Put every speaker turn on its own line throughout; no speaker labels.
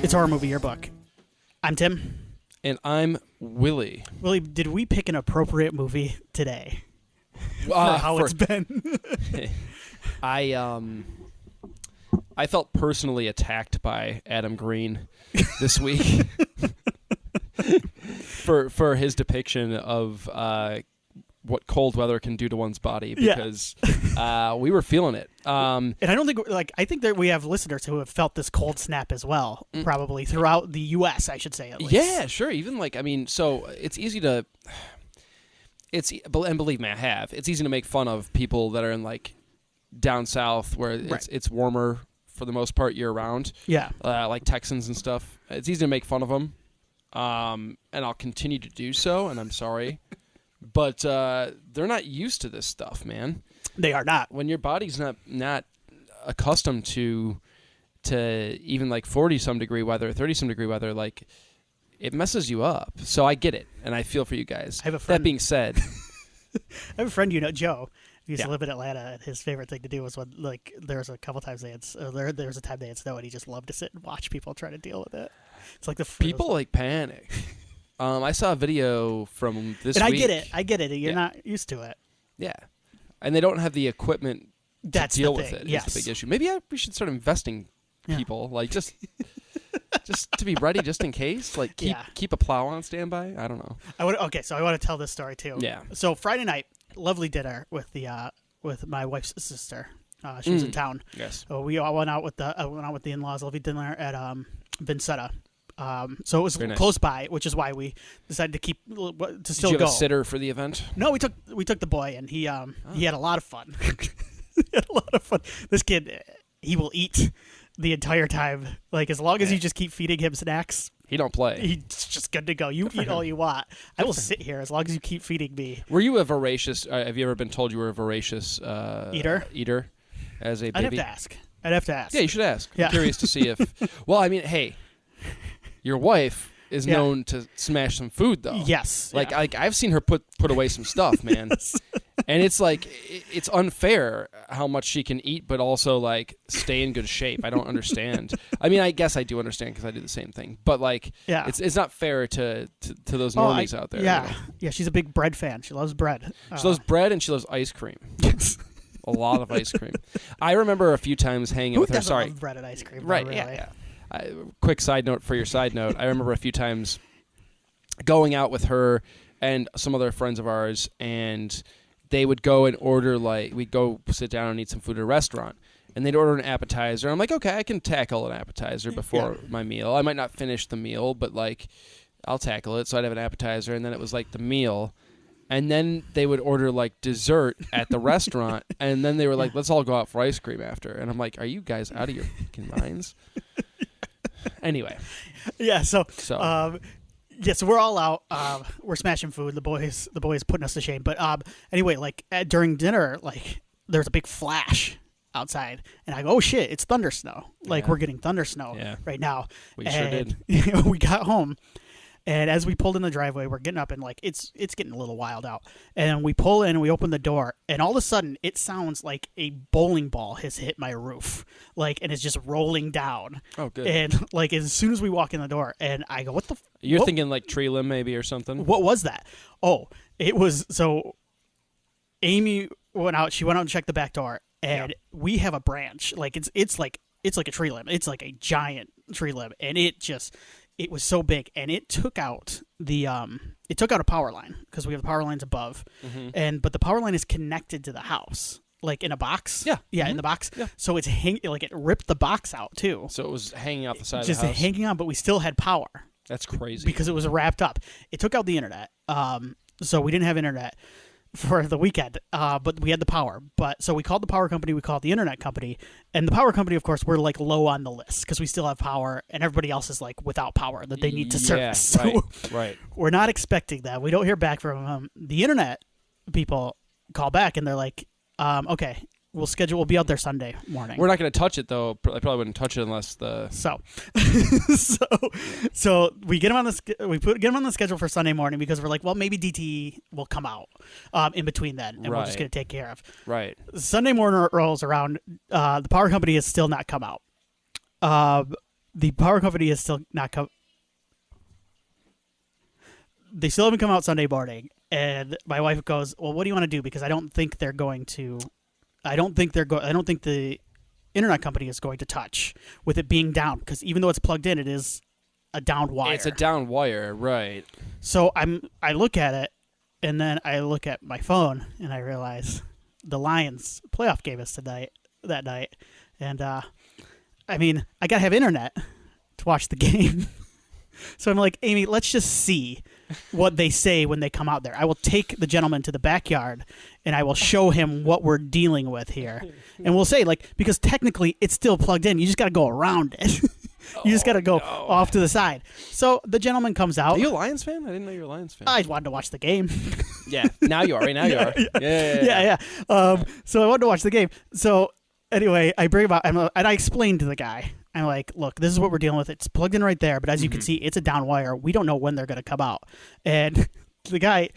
It's Horror Movie Yearbook. I'm Tim.
And I'm Willie.
Willie, did we pick an appropriate movie today for how it's been?
I felt personally attacked by Adam Green this week for his depiction of what cold weather can do to one's body, because we were feeling it.
And I don't think, I think that we have listeners who have felt this cold snap as well, probably throughout the U.S., I should say, at least.
Yeah, sure. Even so it's easy to, and believe me, I have. It's easy to make fun of people that are in down south where it's warmer for the most part year round.
Yeah.
Like Texans and stuff. It's easy to make fun of them. And I'll continue to do so, and I'm sorry. But they're not used to this stuff, man.
They are not.
When your body's not accustomed to even 40-some degree weather, 30-some degree weather, it messes you up. So I get it, and I feel for you guys.
I have a friend.
That being said,
I have a friend, Joe. He used to live in Atlanta, and his favorite thing to do was when, there was a couple times there was a time they had snow, and he just loved to sit and watch people try to deal with it. It's like
people panic. I saw a video from this week.
And I get it. You're not used to it.
Yeah. And they don't have the equipment to deal with it.
Yes.
It's the big issue. Maybe we should start investing people, just to be ready just in case. Keep a plow on standby. I don't know.
So I want to tell this story too.
Yeah.
So Friday night, lovely dinner with with my wife's sister. She was in town.
Yes.
So we all went out with the in-laws. Lovely dinner at Vincetta. So it was close by, which is why we decided to still go.
Did you have a sitter for the event?
No, we took the boy, and he had a lot of fun. He had a lot of fun. This kid, he will eat the entire time. As long as you just keep feeding him snacks,
he don't play.
He's just good to go. You eat all you want. I will sit here as long as you keep feeding me.
Were you a voracious? Have you ever been told you were a voracious eater as a baby?
I'd have to ask.
Yeah, you should ask.
Yeah.
I'm curious to see if. Well, I mean, hey. Your wife is known to smash some food, though.
Yes.
I've seen her put away some stuff, man. Yes. And it's it's unfair how much she can eat, but also stay in good shape. I don't understand. I mean, I guess I do understand because I do the same thing. But it's not fair to those normies out there.
Yeah, yeah. She's a big bread fan. She loves bread.
She loves bread and she loves ice cream.
Yes.
A lot of ice cream. I remember a few times hanging with her.
Who doesn't love bread and ice cream?
Right.
Really?
Yeah. Quick side note for your side note. I remember a few times going out with her and some other friends of ours, and they would go and order, we'd go sit down and eat some food at a restaurant, and they'd order an appetizer. I'm like, okay, I can tackle an appetizer before my meal. I might not finish the meal, but, I'll tackle it. So I'd have an appetizer, and then it was, the meal. And then they would order, dessert at the restaurant, and then they were like, let's all go out for ice cream after. And I'm like, are you guys out of your fucking minds? Anyway.
Yeah, so we're all out. We're smashing food. The boys putting us to shame. But anyway, during dinner, there's a big flash outside, and I go, oh shit, it's thunder snow. We're getting thunder snow right now.
Sure did.
We got home, and as we pulled in the driveway, we're getting up, and it's getting a little wild out. And we pull in, and we open the door, and all of a sudden, it sounds like a bowling ball has hit my roof, and it's just rolling down.
Oh, good.
And as soon as we walk in the door, and I go, what the?
You're thinking tree limb maybe or something.
What was that? Oh, it was so. Amy went out. She went out and checked the back door, and we have a branch. It's like a tree limb. It's like a giant tree limb, and it was so big, and it took out a power line, because we have the power lines above, but the power line is connected to the house, in a box. Yeah, in the box. Yeah. So it's it ripped the box out too.
So it was hanging out the side of
the house. Just hanging on, but we still had power.
That's crazy.
Because it was wrapped up. It took out the internet. So we didn't have internet for the weekend, but we had the power. So we called the power company, we called the internet company, and the power company, of course, we're low on the list because we still have power, and everybody else is without power that they need to service.
Yeah, right.
We're not expecting that. We don't hear back from them. The internet people call back, and they're like, okay, we'll be out there Sunday morning.
We're not going to touch it, though. I probably wouldn't touch it unless
So we get them on the schedule for Sunday morning, because we're like, well, maybe DTE will come out in between then, and we're just going to take care of.
Right.
Sunday morning rolls around. The power company has still not come out. the power company is still not come. They still haven't come out Sunday morning, and my wife goes, "Well, what do you want to do? Because I don't think they're going to. I don't think the internet company is going to touch with it being down. Because even though it's plugged in, it is a down wire.
It's a down wire, right?
So I look at it, and then I look at my phone, and I realize the Lions playoff game is that night, and I mean, I gotta have internet to watch the game." So I'm like, Amy, let's just see what they say when they come out there. I will take the gentleman to the backyard, and I will show him what we're dealing with here. And we'll say, like, because technically it's still plugged in. You just got to go around it. You just got to go off to the side. So the gentleman comes out.
Are you a Lions fan? I didn't know you were a Lions fan.
I wanted to watch the game.
Yeah, now you are. Right now you are. Yeah.
So I wanted to watch the game. So anyway, I bring him out, and I explained to the guy. I'm like, look, this is what we're dealing with. It's plugged in right there, but as you can see, it's a down wire. We don't know when they're going to come out. And the guy,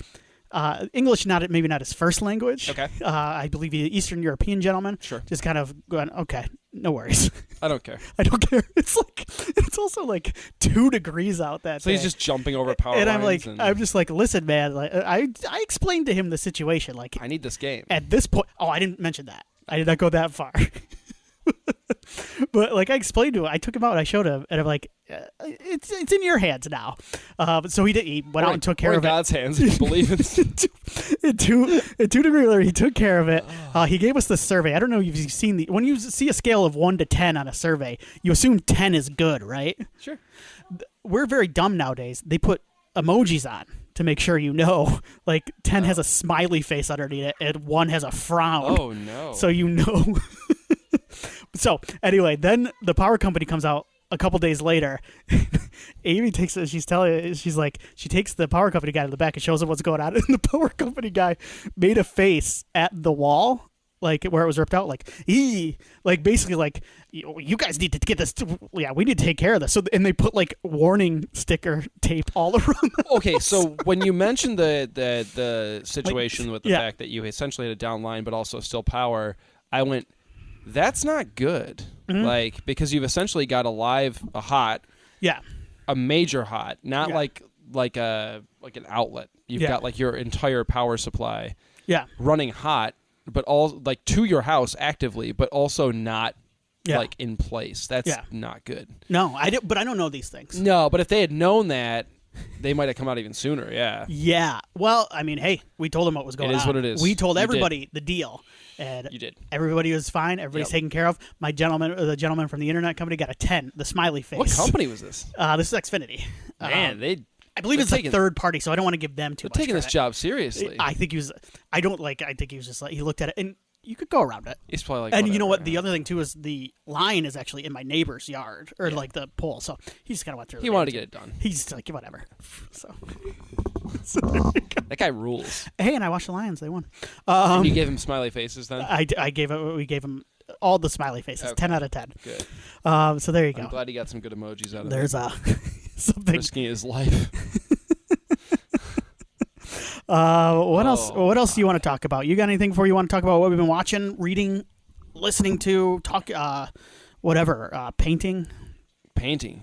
English, maybe not his first language.
Okay.
I believe he's an Eastern European gentleman.
Sure.
Just kind of going, okay, no worries.
I don't care.
I don't care. It's also like 2 degrees out that day.
So he's just jumping over power
and
lines.
I'm just like, listen, man. Like, I explained to him the situation. Like,
I need this game.
At this point, I didn't mention that. I did not go that far. But like I explained to him, I took him out and I showed him, and I'm like, it's in your hands now. So he went out and took care of
God's
it.
hands, if you believe it.
in 2 degree later, he took care of it. He gave us the survey. I don't know if you've seen when you see a scale of 1 to 10 on a survey, you assume 10 is good, right?
Sure.
We're very dumb nowadays. They put emojis on to make sure you know. Like 10 has a smiley face underneath it, and 1 has a frown.
Oh no!
So you know. So anyway, then the power company comes out a couple days later. Amy takes it. She takes the power company guy to the back and shows him what's going on. And the power company guy made a face at the wall, like where it was ripped out, like basically like, you guys need to get this. Yeah, we need to take care of this. So and they put like warning sticker tape all around.
Okay, so when you mentioned the situation with the fact that you essentially had a down line but also still power, I went, that's not good.
Mm-hmm.
Like, because you've essentially got a hot, a major hot, not like an outlet. You've got like your entire power supply, running hot, but all like to your house actively, but also not like in place. That's not good.
No, but I don't know these things.
No, but if they had known that, they might have come out even sooner. Yeah.
Yeah. Well, I mean, hey, we told them what was going on.
It is what it is.
We told everybody the deal. And
you did.
Everybody was fine. Everybody's taken care of. The gentleman from the internet company got a 10, the smiley face.
What company was this?
This is Xfinity.
Man,
I believe it's a third party, so I don't want to give them too much
taking
credit.
This job seriously.
I think he was. I think he was just like, he looked at it, and you could go around it.
He's probably like,
and whatever, you know what? The other thing too is the line is actually in my neighbor's yard, or like the pole. So he just kind of went through.
He wanted to get it done.
He's like, whatever. So
that guy rules.
Hey, and I watched the Lions. They won.
And you gave him smiley faces then?
We gave him all the smiley faces. Okay. 10 out of 10.
Good.
So there you go.
I'm glad he got some good emojis out of it.
There's something
risking his life.
What else? What else do you want to talk about? You got anything before you want to talk about what we've been watching, reading, listening to, whatever, painting?
Painting.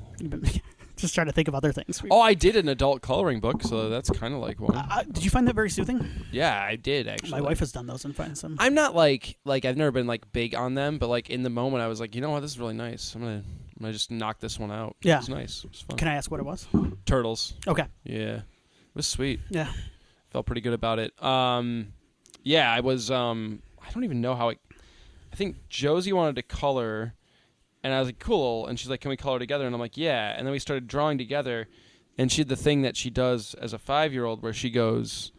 Just trying to think of other things.
I did an adult coloring book, so that's kind of like one.
Did you find that very soothing?
Yeah, I did actually.
My wife has done those and found some.
I'm not like I've never been like big on them, but like in the moment I was like, you know what, this is really nice. I'm gonna just knock this one out.
Yeah,
it's nice. It was fun.
Can I ask what it was?
Turtles.
Okay.
Yeah, it was sweet.
Yeah,
felt pretty good about it. Yeah, I was. I don't even know how it. I think Josie wanted to color. And I was like, cool. And she's like, can we color together? And I'm like, yeah. And then we started drawing together. And she had the thing that she does as a 5-year-old where she goes,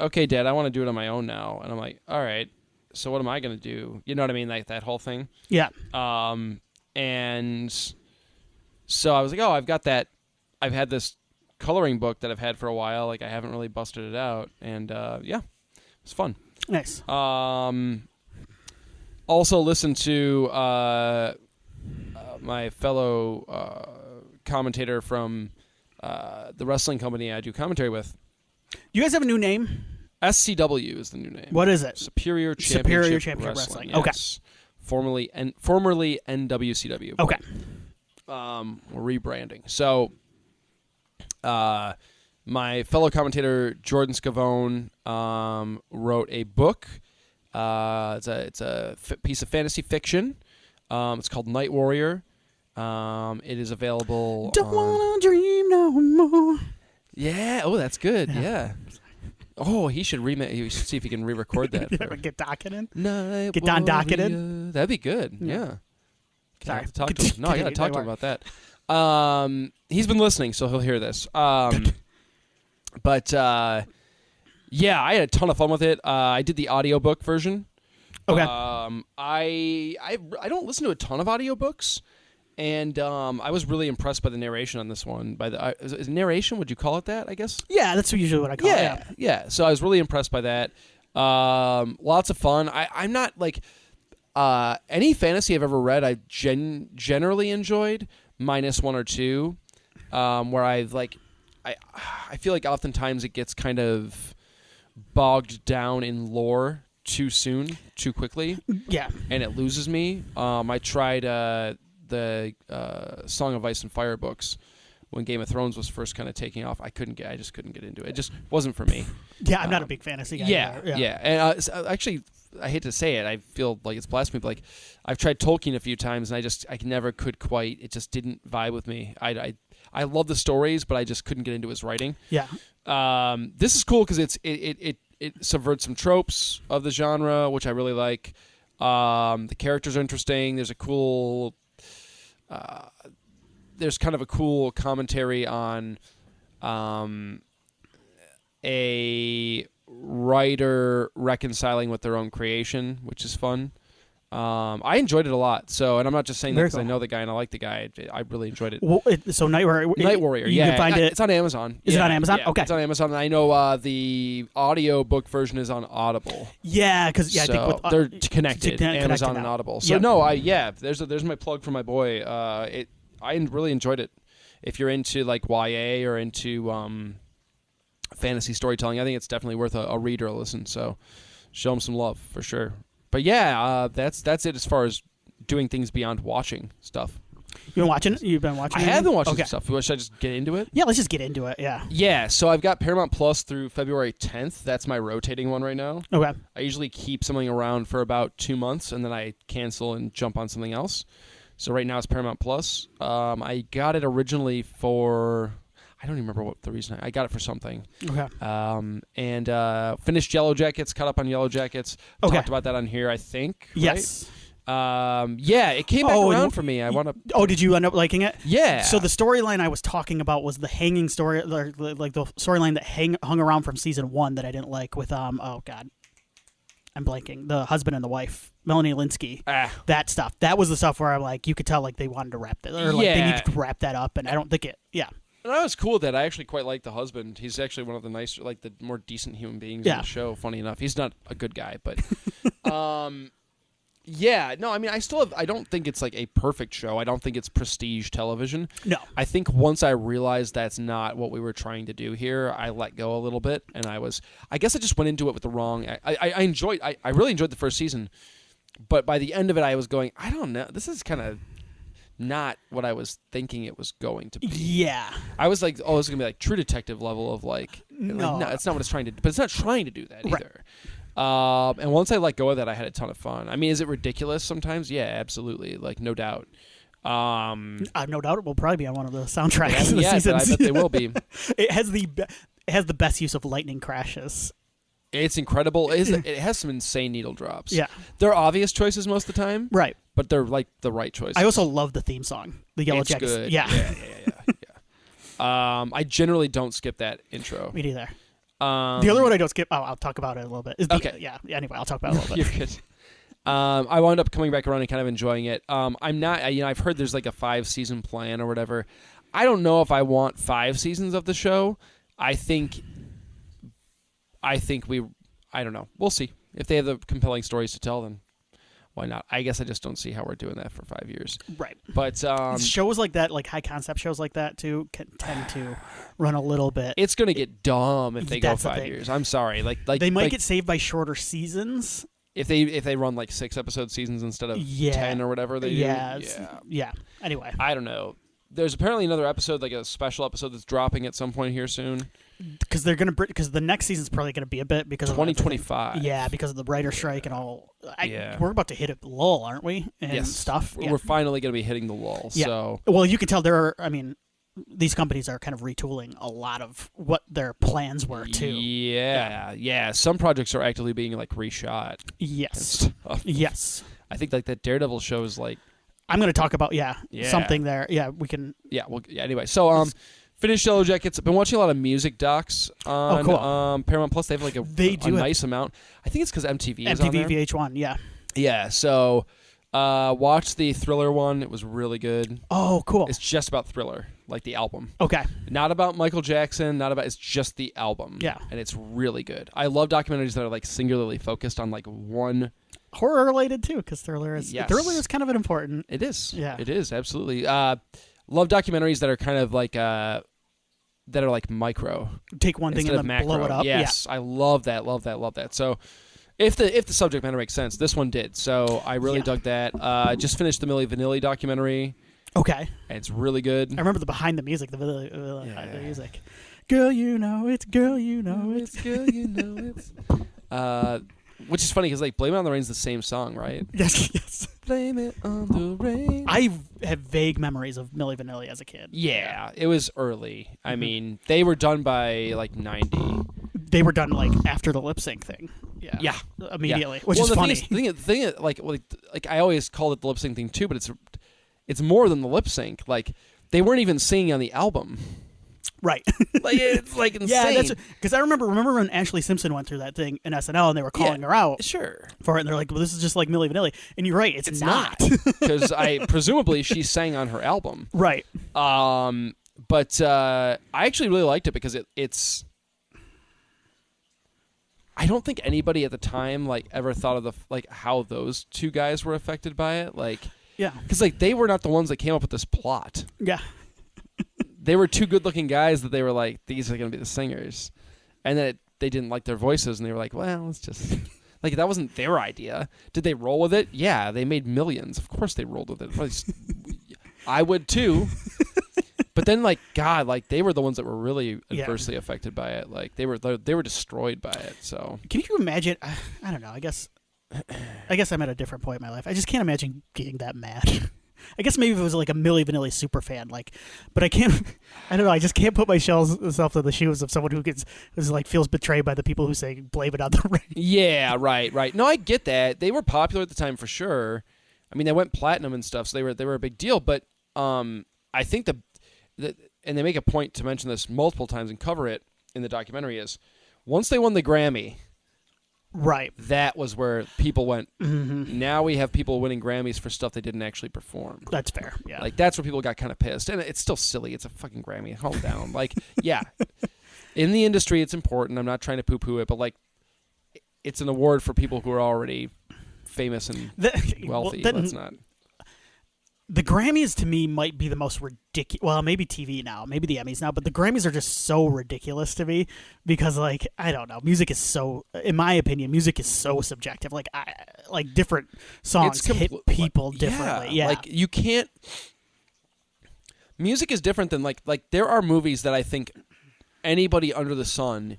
okay, Dad, I want to do it on my own now. And I'm like, all right. So what am I going to do? You know what I mean? Like that whole thing.
Yeah.
And so I was like, I've got that. I've had this coloring book that I've had for a while. Like I haven't really busted it out. And yeah, it was fun.
Nice.
Also listen to my fellow commentator from the wrestling company I do commentary with.
Do you guys have a new name?
SCW is the new name.
What is it?
Superior Championship Wrestling.
Okay.
Yes. Formerly NWCW.
Okay.
We're rebranding. So, my fellow commentator Jordan Scavone wrote a book. It's a piece of fantasy fiction. It's called Night Warrior. It is available.
Don't wanna dream no more.
Yeah. Oh, that's good. Yeah. Oh, he should You should see if he can re-record that.
Get Docket in.
Night
Get Don Docket in.
That'd be good. Yeah.
Sorry.
I have to talk to him. No, I gotta talk to him about that. He's been listening, so he'll hear this. But yeah, I had a ton of fun with it. I did the audiobook version.
Okay.
I don't listen to a ton of audiobooks, and I was really impressed by the narration on this one. By the is narration, would you call it that? I guess.
Yeah, that's usually what I call it.
Yeah. So I was really impressed by that. Lots of fun. I'm not like any fantasy I've ever read. I generally enjoyed, minus one or two, where I've like. I feel like oftentimes it gets kind of bogged down in lore too soon, too quickly.
Yeah.
And it loses me. I tried the Song of Ice and Fire books when Game of Thrones was first kind of taking off. I just couldn't get into it. It just wasn't for me.
Yeah, I'm not a big fantasy guy.
Yeah. And actually, I hate to say it. I feel like it's blasphemy, but like I've tried Tolkien a few times, and I never could quite. It just didn't vibe with me. I love the stories, but I just couldn't get into his writing.
Yeah.
This is cool because it subverts some tropes of the genre, which I really like. The characters are interesting. There's a cool. There's kind of a cool commentary on a writer reconciling with their own creation, which is fun. I enjoyed it a lot. So, and I'm not just saying that because I know the guy and I like the guy. I really enjoyed it.
Well, so Night Warrior. You can find it.
It's on Amazon.
Is it on Amazon?
Yeah,
okay.
It's on Amazon. And I know the audio book version is on Audible.
Yeah, because I think with,
they're connected. Amazon and Audible. So there's my plug for my boy. I really enjoyed it. If you're into like YA or into fantasy storytelling, I think it's definitely worth a read or a listen. So show him some love for sure. But yeah, that's it as far as doing things beyond watching stuff.
You've been watching it? You've been watching
I have been watching some stuff. Should I just get into it?
Yeah, let's just get into it, yeah.
Yeah, so I've got Paramount Plus through February 10th. That's my rotating one right now.
Okay.
I usually keep something around for about 2 months, and then I cancel and jump on something else. So right now it's Paramount Plus. I got it originally for... I don't even remember what the reason I got it for something.
Okay.
And finished Yellow Jackets, caught up on Yellow Jackets.
Okay.
Talked about that on here, I think.
Yes.
Right? Yeah, it came back around for me.
Did you end up liking it?
Yeah.
So the storyline I was talking about was the hanging story, like the storyline that hung around from season 1 that I didn't like with oh god, I'm blanking. The husband and the wife, Melanie Linsky. That stuff. That was the stuff where I'm like, you could tell like they wanted to wrap that, or like they needed to wrap that up, and I don't think it. Yeah.
And I was cool with that. I actually quite like the husband. He's actually one of the nicer, like the more decent human beings in the show. Funny enough, he's not a good guy, but yeah. No, I mean, I don't think it's like a perfect show. I don't think it's prestige television.
No.
I think once I realized that's not what we were trying to do here, I let go a little bit, and I guess I just went into it with the wrong. I really enjoyed the first season, but by the end of it, I was going, I don't know. This is kind of not what I was thinking it was going to be.
Yeah.
I was like, oh, it's going to be like True Detective level of like, no, it's not what it's trying to do. But it's not trying to do that either. Right. And once I let go of that, I had a ton of fun. I mean, is it ridiculous sometimes? Yeah, absolutely. Like, no doubt.
No doubt it will probably be on one of the soundtracks of the seasons.
I bet they will be.
It has the best use of lightning crashes.
It's incredible. It has some insane needle drops.
Yeah.
They're obvious choices most of the time.
Right.
But they're like the right choices.
I also love the theme song. The Yellow Jackets.
Good.
Yeah.
I generally don't skip that intro.
Me neither. The other one I don't skip, I'll talk about it a little bit. Okay. Yeah. Anyway, I'll talk about it a little bit.
You're good. I wound up coming back around and kind of enjoying it. I'm not, I've heard there's like a 5-season plan or whatever. I don't know if I want 5 seasons of the show. I don't know. We'll see. If they have the compelling stories to tell, then why not? I guess I just don't see how we're doing that for 5 years.
Right.
But
shows like that, like high concept shows like that too, can tend to run a little bit.
It's going to get dumb if they go 5 years. I'm sorry. Like
they might get saved by shorter seasons.
If they run like 6-episode seasons instead of 10 or whatever they do.
Yeah. Anyway,
I don't know. There's apparently another episode, like a special episode that's dropping at some point here soon.
Because the next season's probably gonna be a bit because
2025.
of yeah, because of the writer strike and all. We're about to hit a lull, aren't we? And stuff.
We're finally gonna be hitting the lull.
Yeah.
So
well, you can tell these companies are kind of retooling a lot of what their plans were too.
Yeah. Some projects are actively being like reshot.
Yes. Yes.
I think like that Daredevil show is like.
I'm going to talk about something there. Yeah, we can.
Yeah. Well. Yeah, anyway, so finished Yellow Jackets. I've been watching a lot of music docs on Paramount Plus. They have like a nice amount. I think it's because MTV is on there.
MTV VH1. Yeah.
Yeah. So watched the Thriller one. It was really good.
Oh, cool.
It's just about Thriller, like the album.
Okay.
Not about Michael Jackson. It's just the album.
Yeah.
And it's really good. I love documentaries that are like singularly focused on like one.
Horror related too, because Thriller is kind of an important.
It is.
Yeah.
It is absolutely. Love documentaries that are kind of like that are like micro.
Take one thing and then blow it up.
Yes, I love that. Love that. So, if the subject matter makes sense, this one did. So I really dug that. Just finished the Milli Vanilli documentary.
Okay.
And it's really good.
I remember the behind the music, the music. Girl, you know it's. Girl, you know it's.
Girl, you know it's. Which is funny because like "Blame It on the Rain's" the same song, right?
Yes.
Blame it on the rain.
I have vague memories of Milli Vanilli as a kid.
Yeah, it was early. I mean, they were done by like 90.
They were done like after the lip sync thing. Yeah. Immediately, which is funny.
The thing is, like I always called it the lip sync thing too, but it's more than the lip sync. Like they weren't even singing on the album.
Right.
Like it's like insane.
Yeah, because I remember when Ashley Simpson went through that thing in SNL and they were calling her out for it, and they're like, well, this is just like Milli Vanilli. And you're right, it's not.
Because presumably she sang on her album.
Right.
But I actually really liked it because it's I don't think anybody at the time like ever thought of how those two guys were affected by it. Like,
yeah.
Because like they were not the ones that came up with this plot.
Yeah.
They were two good-looking guys that they were like, these are going to be the singers. And then they didn't like their voices, and they were like, well, it's just... Like, that wasn't their idea. Did they roll with it? Yeah, they made millions. Of course they rolled with it. I would, too. But then, like, God, like, they were the ones that were really adversely affected by it. Like, they were destroyed by it, so... Can
you imagine... I don't know, I guess I'm at a different point in my life. I just can't imagine getting that mad. I guess maybe if it was like a Milli Vanilli super fan, like, but I don't know. I just can't put myself in the shoes of someone who feels betrayed by the people who say blame it on the rain.
Yeah, right. No, I get that. They were popular at the time for sure. I mean, they went platinum and stuff, so they were a big deal. But I think and they make a point to mention this multiple times and cover it in the documentary is once they won the Grammy.
Right.
That was where people went, now we have people winning Grammys for stuff they didn't actually perform.
That's fair, yeah.
Like, that's where people got kind of pissed. And it's still silly. It's a fucking Grammy. Calm down. Like, yeah. In the industry, it's important. I'm not trying to poo-poo it, but, like, it's an award for people who are already famous and wealthy. Let's not...
The Grammys, to me, might be the most ridiculous... Well, maybe TV now, maybe the Emmys now, but the Grammys are just so ridiculous to me because, like, I don't know. Music is so... In my opinion, music is so subjective. Like, different songs hit people differently. Yeah.
Like, you can't... Music is different than, like, there are movies that I think anybody under the sun...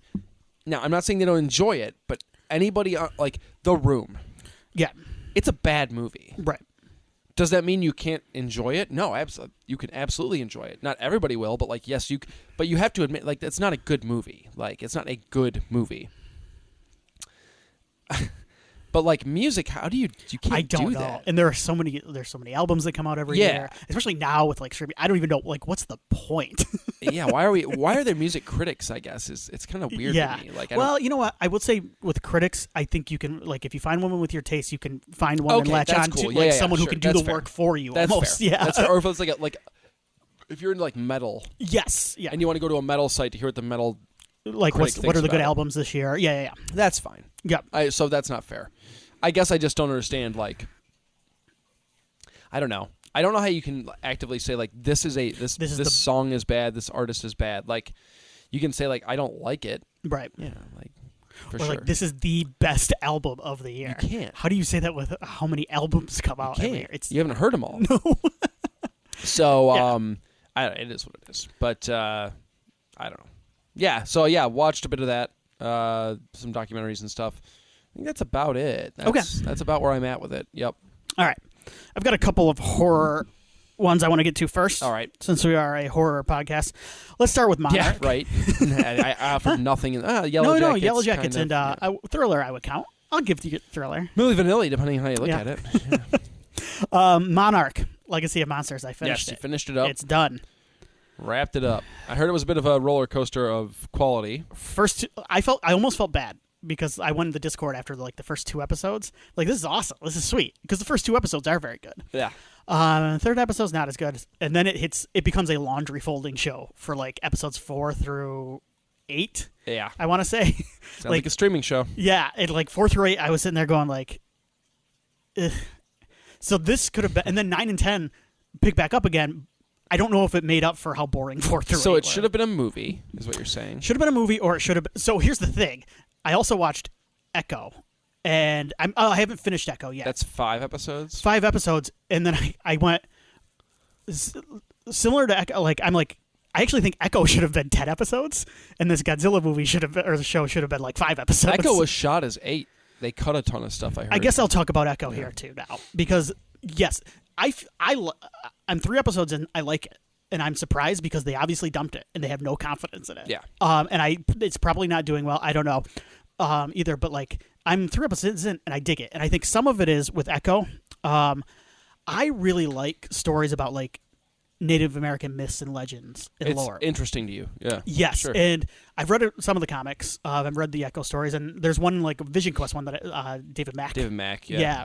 Now, I'm not saying they don't enjoy it, but anybody... Like, The Room.
Yeah.
It's a bad movie.
Right.
Does that mean you can't enjoy it? No, you can absolutely enjoy it. Not everybody will, but like yes, but you have to admit like it's not a good movie. Like it's not a good movie. But like music, how do you can't
I don't
do
know.
that.
And there's so many albums that come out every year, especially now with like streaming. I don't even know like what's the point.
Yeah, why are there music critics, I guess? It's kind of weird to me. Like
well, you know what? I would say with critics, I think you can like if you find one with your taste, you can find one and latch on to someone who can do the work for you.
That's
almost.
Fair.
Yeah.
That's fair. Or if it's like if you're into like metal.
Yes. Yeah.
And you want to go to a metal site to hear what the metal
like what are the good albums this year? Yeah.
That's fine.
Yeah.
So that's not fair. I guess I just don't understand, like, I don't know. I don't know how you can actively say, like, this song is bad, this artist is bad. Like, you can say, like, I don't like it.
Right.
Yeah, like. For
or
sure.
like this is the best album of the year.
You can't.
How do you say that with how many albums come out every year?
You haven't heard them all.
No.
So it is what it is. But I don't know. Yeah. So watched a bit of that. Some documentaries and stuff. I think that's about it. That's about where I'm at with it. Yep.
All right. I've got a couple of horror ones I want to get to first.
All right.
Since we are a horror podcast. Let's start with Monarch.
Yeah, right. I offered nothing. Yellow Jackets.
No, Yellow Jackets and Thriller I would count. I'll give you Thriller.
Milli Vanilli, depending on how you look at it.
Yeah. Monarch, Legacy of Monsters. I finished it.
Yes, you finished it up.
It's done.
Wrapped it up. I heard it was a bit of a roller coaster of quality.
I almost felt bad because I went in the Discord after the first 2 episodes. Like, this is awesome. This is sweet. Because the first 2 episodes are very good.
Yeah.
Third episode's not as good. And then it becomes a laundry folding show for episodes 4 through 8.
Yeah.
I want to say.
Sounds like a streaming show.
Yeah. 4 through 8, I was sitting there going ugh. So this could have been, and then 9 and 10 pick back up again. I don't know if it made up for how boring 4 through 8
So it
were.
should have been a movie, is what you're saying.
Should have been a movie, or it should have been. So here's the thing. I also watched Echo, and I haven't finished Echo yet.
That's 5 episodes?
5 episodes, and then I went, similar to Echo, I actually think Echo should have been 10 episodes, and this Godzilla movie the show should have been 5 episodes.
Echo was shot as 8. They cut a ton of stuff, I heard.
I guess I'll talk about Echo here, too, now. Because, yes, I'm 3 episodes in, I like it. And I'm surprised because they obviously dumped it, and they have no confidence in it.
Yeah.
And it's probably not doing well. I don't know either. But, I'm 3 episodes in, and I dig it. And I think some of it is with Echo. I really like stories about, Native American myths and legends and lore.
It's interesting to you, yeah.
Yes,
sure.
and I've read some of the comics. I've read the Echo stories, and there's one a Vision Quest one that David Mack.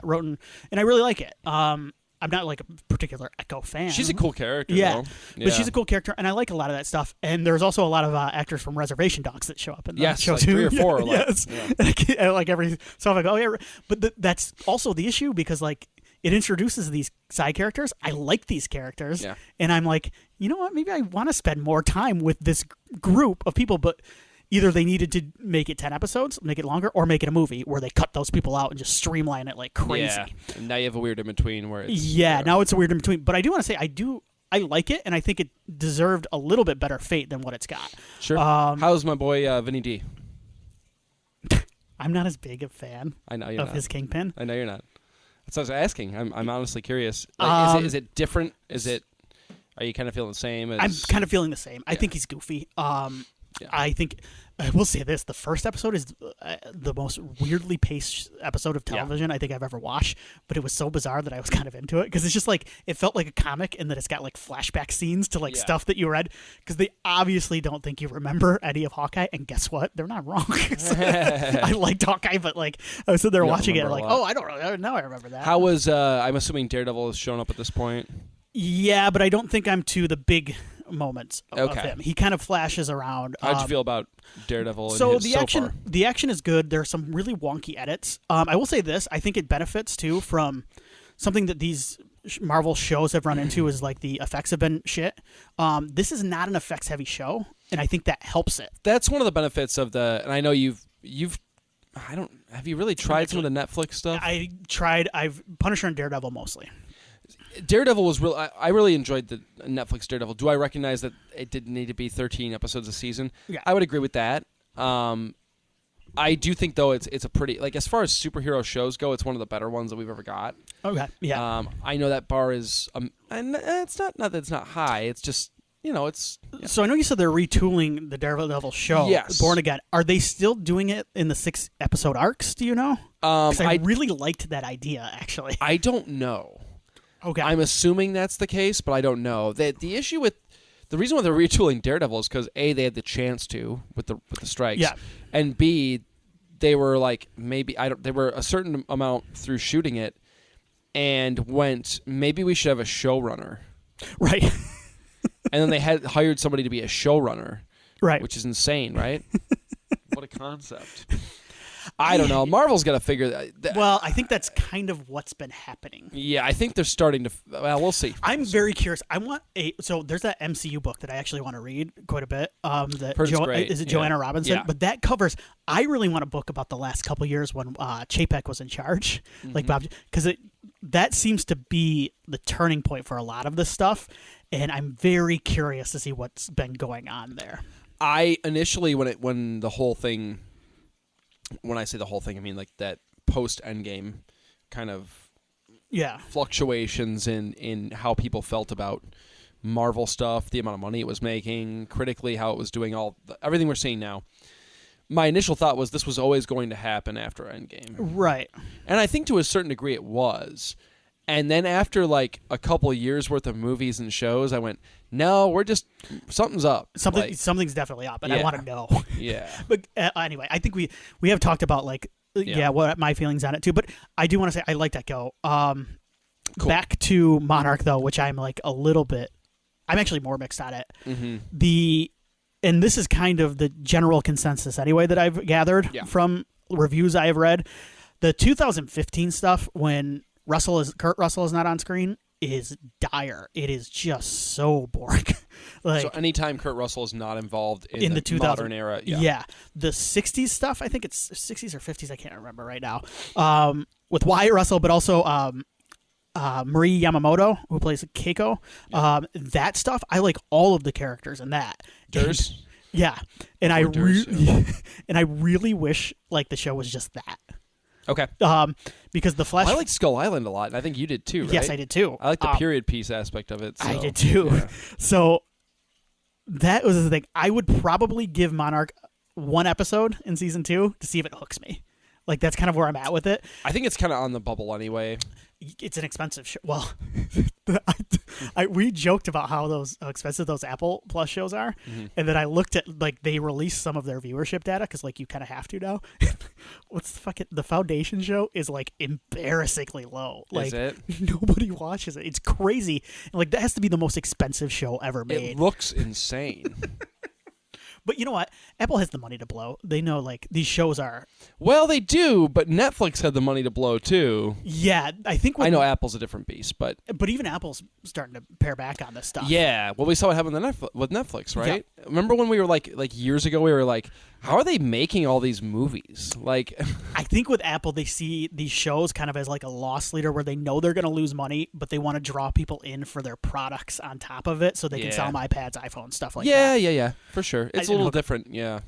Wrote, and I really like it. I'm not a particular Echo fan.
She's a cool character,
yeah,
though.
But she's a cool character, and I like a lot of that stuff. And there's also a lot of actors from Reservation Dogs that show up in the show too.
3 or 4.
Yes, yeah. And every so I'm oh yeah, but that's also the issue because it introduces these side characters. I like these characters, and I'm you know what? Maybe I want to spend more time with this group of people, but either they needed to make it 10 episodes, make it longer, or make it a movie where they cut those people out and just streamline it like crazy.
Yeah, and now you have a weird in-between where it's...
now it's a weird in-between. But I do want to say, I like it, and I think it deserved a little bit better fate than what it's got.
Sure. How's my boy Vinny D?
I'm not as big a fan of his Kingpin.
I know you're not. That's what I was asking. I'm honestly curious. Is it different? Are you kind of feeling the same?
I'm kind of feeling the same. I think he's goofy. I think I will say this: the first episode is the most weirdly paced episode of television I think I've ever watched. But it was so bizarre that I was kind of into it because it's just it felt like a comic, and that it's got flashback scenes to stuff that you read because they obviously don't think you remember any of Hawkeye. And guess what? They're not wrong. I liked Hawkeye, but I was sitting there watching it, I don't really know. I remember that.
How was I'm assuming Daredevil has shown up at this point?
Yeah, but I don't think I'm to the big moments of him. He kind of flashes around.
How'd you feel about Daredevil?
So the action is good. There's some really wonky edits. I will say this: I think it benefits too from something that these Marvel shows have run into is the effects have been shit. This is not an effects heavy show, and I think that helps it.
That's one of the benefits of and I know you've. Have you really tried some of the Netflix stuff?
I've Punisher and Daredevil mostly.
Daredevil was real. I really enjoyed the Netflix Daredevil. Do I recognize that it didn't need to be 13 episodes a season?
Yeah.
I would agree with that. I do think though it's a pretty as far as superhero shows go, it's one of the better ones that we've ever got.
Okay. Yeah.
I know that bar is and it's not that it's not high. It's just it's. Yeah.
So I know you said they're retooling the Daredevil show.
Yes.
Born Again. Are they still doing it in the 6 episode arcs? Do you know? Because I really liked that idea actually.
I don't know.
Okay.
I'm assuming that's the case, but I don't know. The issue with the reason why they're retooling Daredevil is because A, they had the chance to with the strikes, and B, they were they were a certain amount through shooting it, and went maybe we should have a showrunner,
right?
And then they had hired somebody to be a showrunner,
right?
Which is insane, right? What a concept. I don't know. Marvel's got to figure that.
Well, I think that's kind of what's been happening.
Yeah, I think they're starting to. Well, we'll see.
I'm very curious. I want so there's that MCU book that I actually want to read quite a bit. Is it Joanna Robinson?
Yeah.
But that covers. I really want a book about the last couple years when Chapek was in charge, like Bob, because that seems to be the turning point for a lot of this stuff, and I'm very curious to see what's been going on there.
I initially when the whole thing, when I say the whole thing, I mean like that post Endgame kind of fluctuations in how people felt about Marvel stuff, the amount of money it was making, critically how it was doing, everything we're seeing now. My initial thought was this was always going to happen after Endgame.
Right.
And I think to a certain degree it was. And then after like a couple of years worth of movies and shows, I went, no, something's up.
Something's definitely up, and I want to know.
Yeah.
But anyway, I think we have talked about like what my feelings on it too. But I do want to say I let that go. Cool. Back to Monarch though, which I'm like a little bit. I'm actually more mixed on it. Mm-hmm. And this is kind of the general consensus anyway that I've gathered from reviews I have read. The 2015 stuff when Kurt Russell is not on screen is dire. It is just so boring.
So anytime Kurt Russell is not involved in the modern era,
the 60s stuff. I think it's 60s or 50s. I can't remember right now. With Wyatt Russell, but also Marie Yamamoto, who plays Keiko. That stuff, I like all of the characters in that.
Durs.
And I really wish like the show was just that.
Okay.
Because the Flash.
I like Skull Island a lot, and I think you did too, right?
Yes, I did too.
I like the period piece aspect of it. So.
I did too. Yeah. So that was the thing. I would probably give Monarch one episode in season 2 to see if it hooks me. Like that's kind of where I'm at with it.
I think it's kind of on the bubble anyway.
It's an expensive show. Well, we joked about how expensive those Apple Plus shows are, and then I looked at like they released some of their viewership data because like you kind of have to now. The Foundation show is like embarrassingly low. Like
is it?
Nobody watches it. It's crazy. And, like that has to be the most expensive show ever made.
It looks insane.
But you know what? Apple has the money to blow. They know, like, these shows are...
Well, they do, but Netflix had the money to blow, too.
Yeah, I think...
I know Apple's a different beast, but...
But even Apple's starting to pare back on this stuff.
Yeah, well, we saw what happened with Netflix, right? Yeah. Remember when we were, like years ago, we were like, how are they making all these movies? Like...
I think with Apple, they see these shows kind of as, like, a loss leader where they know they're going to lose money, but they want to draw people in for their products on top of it so they can sell them iPads, iPhones, stuff like that.
Yeah, for sure. It's a little different, yeah.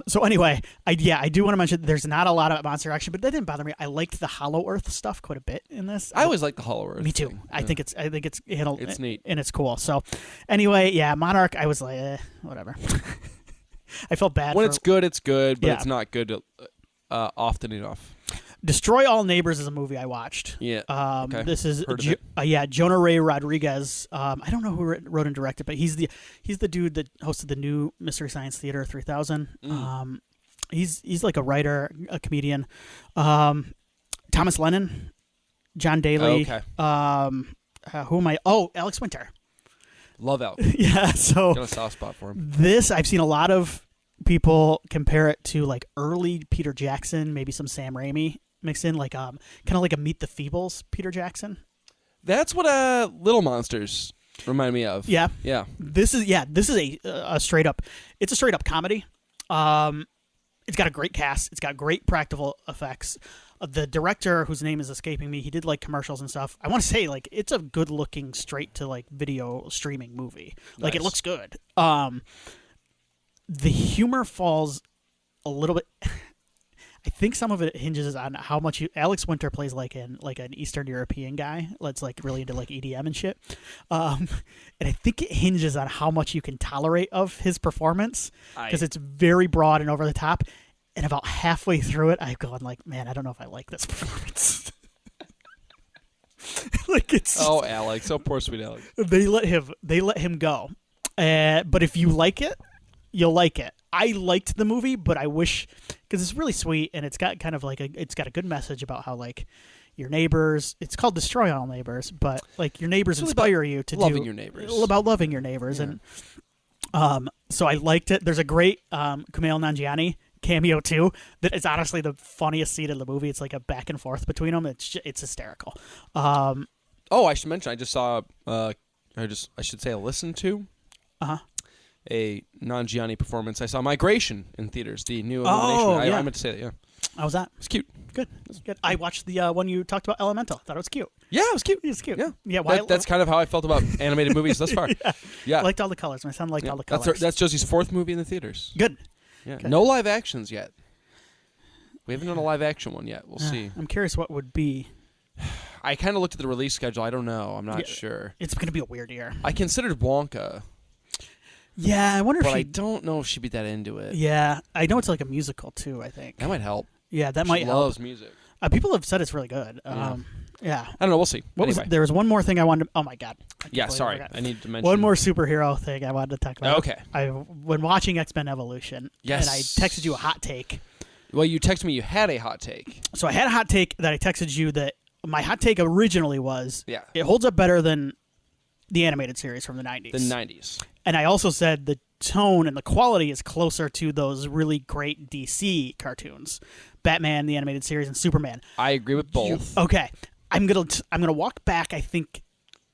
So anyway, I do want to mention there's not a lot of monster action, but that didn't bother me. I liked the Hollow Earth stuff quite a bit in this.
I always like the Hollow Earth.
Me too.
Thing.
I think it's handled.
It's neat
and it's cool. So anyway, Monarch. I was like, whatever. I felt bad.
When it's good, but it's not good often enough.
Destroy All Neighbors is a movie I watched.
Yeah. Okay.
This is Jonah Ray Rodriguez. I don't know who wrote and directed, but he's the dude that hosted the new Mystery Science Theater 3000. He's like a writer, a comedian. Thomas Lennon, John Daly.
Okay.
Who am I? Oh, Alex Winter.
Love Alex.
Yeah. So
got a soft spot for him.
This I've seen a lot of people compare it to like early Peter Jackson, maybe some Sam Raimi mixed in, like kind of like a Meet the Feebles Peter Jackson.
That's what Little Monsters remind me of.
Yeah.
This
is a straight up. It's a straight up comedy. It's got a great cast. It's got great practical effects. The director, whose name is escaping me, he did like commercials and stuff. I want to say like it's a good looking straight to like video streaming movie. Like it looks good. The humor falls a little bit. I think some of it hinges on how much Alex Winter plays like an Eastern European guy that's like really into like EDM and shit. And I think it hinges on how much you can tolerate of his performance because it's very broad and over the top. And about halfway through it, I've gone like, man, I don't know if I like this performance. Like it's
Alex, poor sweet Alex.
They let him go. But if you like it, you'll like it. I liked the movie, but I wish because it's really sweet and it's got kind of like it's got a good message about how like your neighbors. It's called Destroy All Neighbors, but like your neighbors inspire you to
loving your neighbors.
About loving your neighbors, and so I liked it. There's a great Kumail Nanjiani cameo too. That is honestly the funniest scene in the movie. It's like a back and forth between them. It's hysterical.
I should mention. I just saw. I should say I listened to. A non-Gianni performance. I saw Migration in theaters. The new Illumination.
Yeah.
I meant to say that. Yeah.
How was that?
It's cute.
Good. I watched the one you talked about, Elemental. Thought it was cute.
Yeah, it was cute.
It was cute.
Yeah.
Why,
That's kind of how I felt about animated movies thus far. Yeah.
I liked all the colors. My son liked all the colors.
That's Josie's 4th movie in the theaters.
Good.
Yeah.
Good.
No live actions yet. We haven't done a live action one yet. We'll see.
I'm curious what would be.
I kind of looked at the release schedule. I don't know. I'm not sure.
It's going to be a weird year.
I considered Wonka.
Yeah, I wonder if
I don't know if she'd be that into it.
Yeah, I know it's like a musical too, I think.
That might help.
Yeah, that might help.
She loves music.
People have said it's really good. Yeah.
I don't know. We'll see.
There was one more thing I wanted to... Oh, my God.
Sorry. I need to mention...
One more superhero thing I wanted to talk about.
Okay.
When watching X-Men Evolution,
yes.
and I texted you a hot take.
Well, you texted me you had a hot take.
So I had a hot take that I texted you that my hot take originally was it holds up better than the animated series from the 90s.
The 90s.
And I also said the tone and the quality is closer to those really great DC cartoons. Batman, the animated series, and Superman.
I agree with both.
Okay. I'm gonna walk back, I think,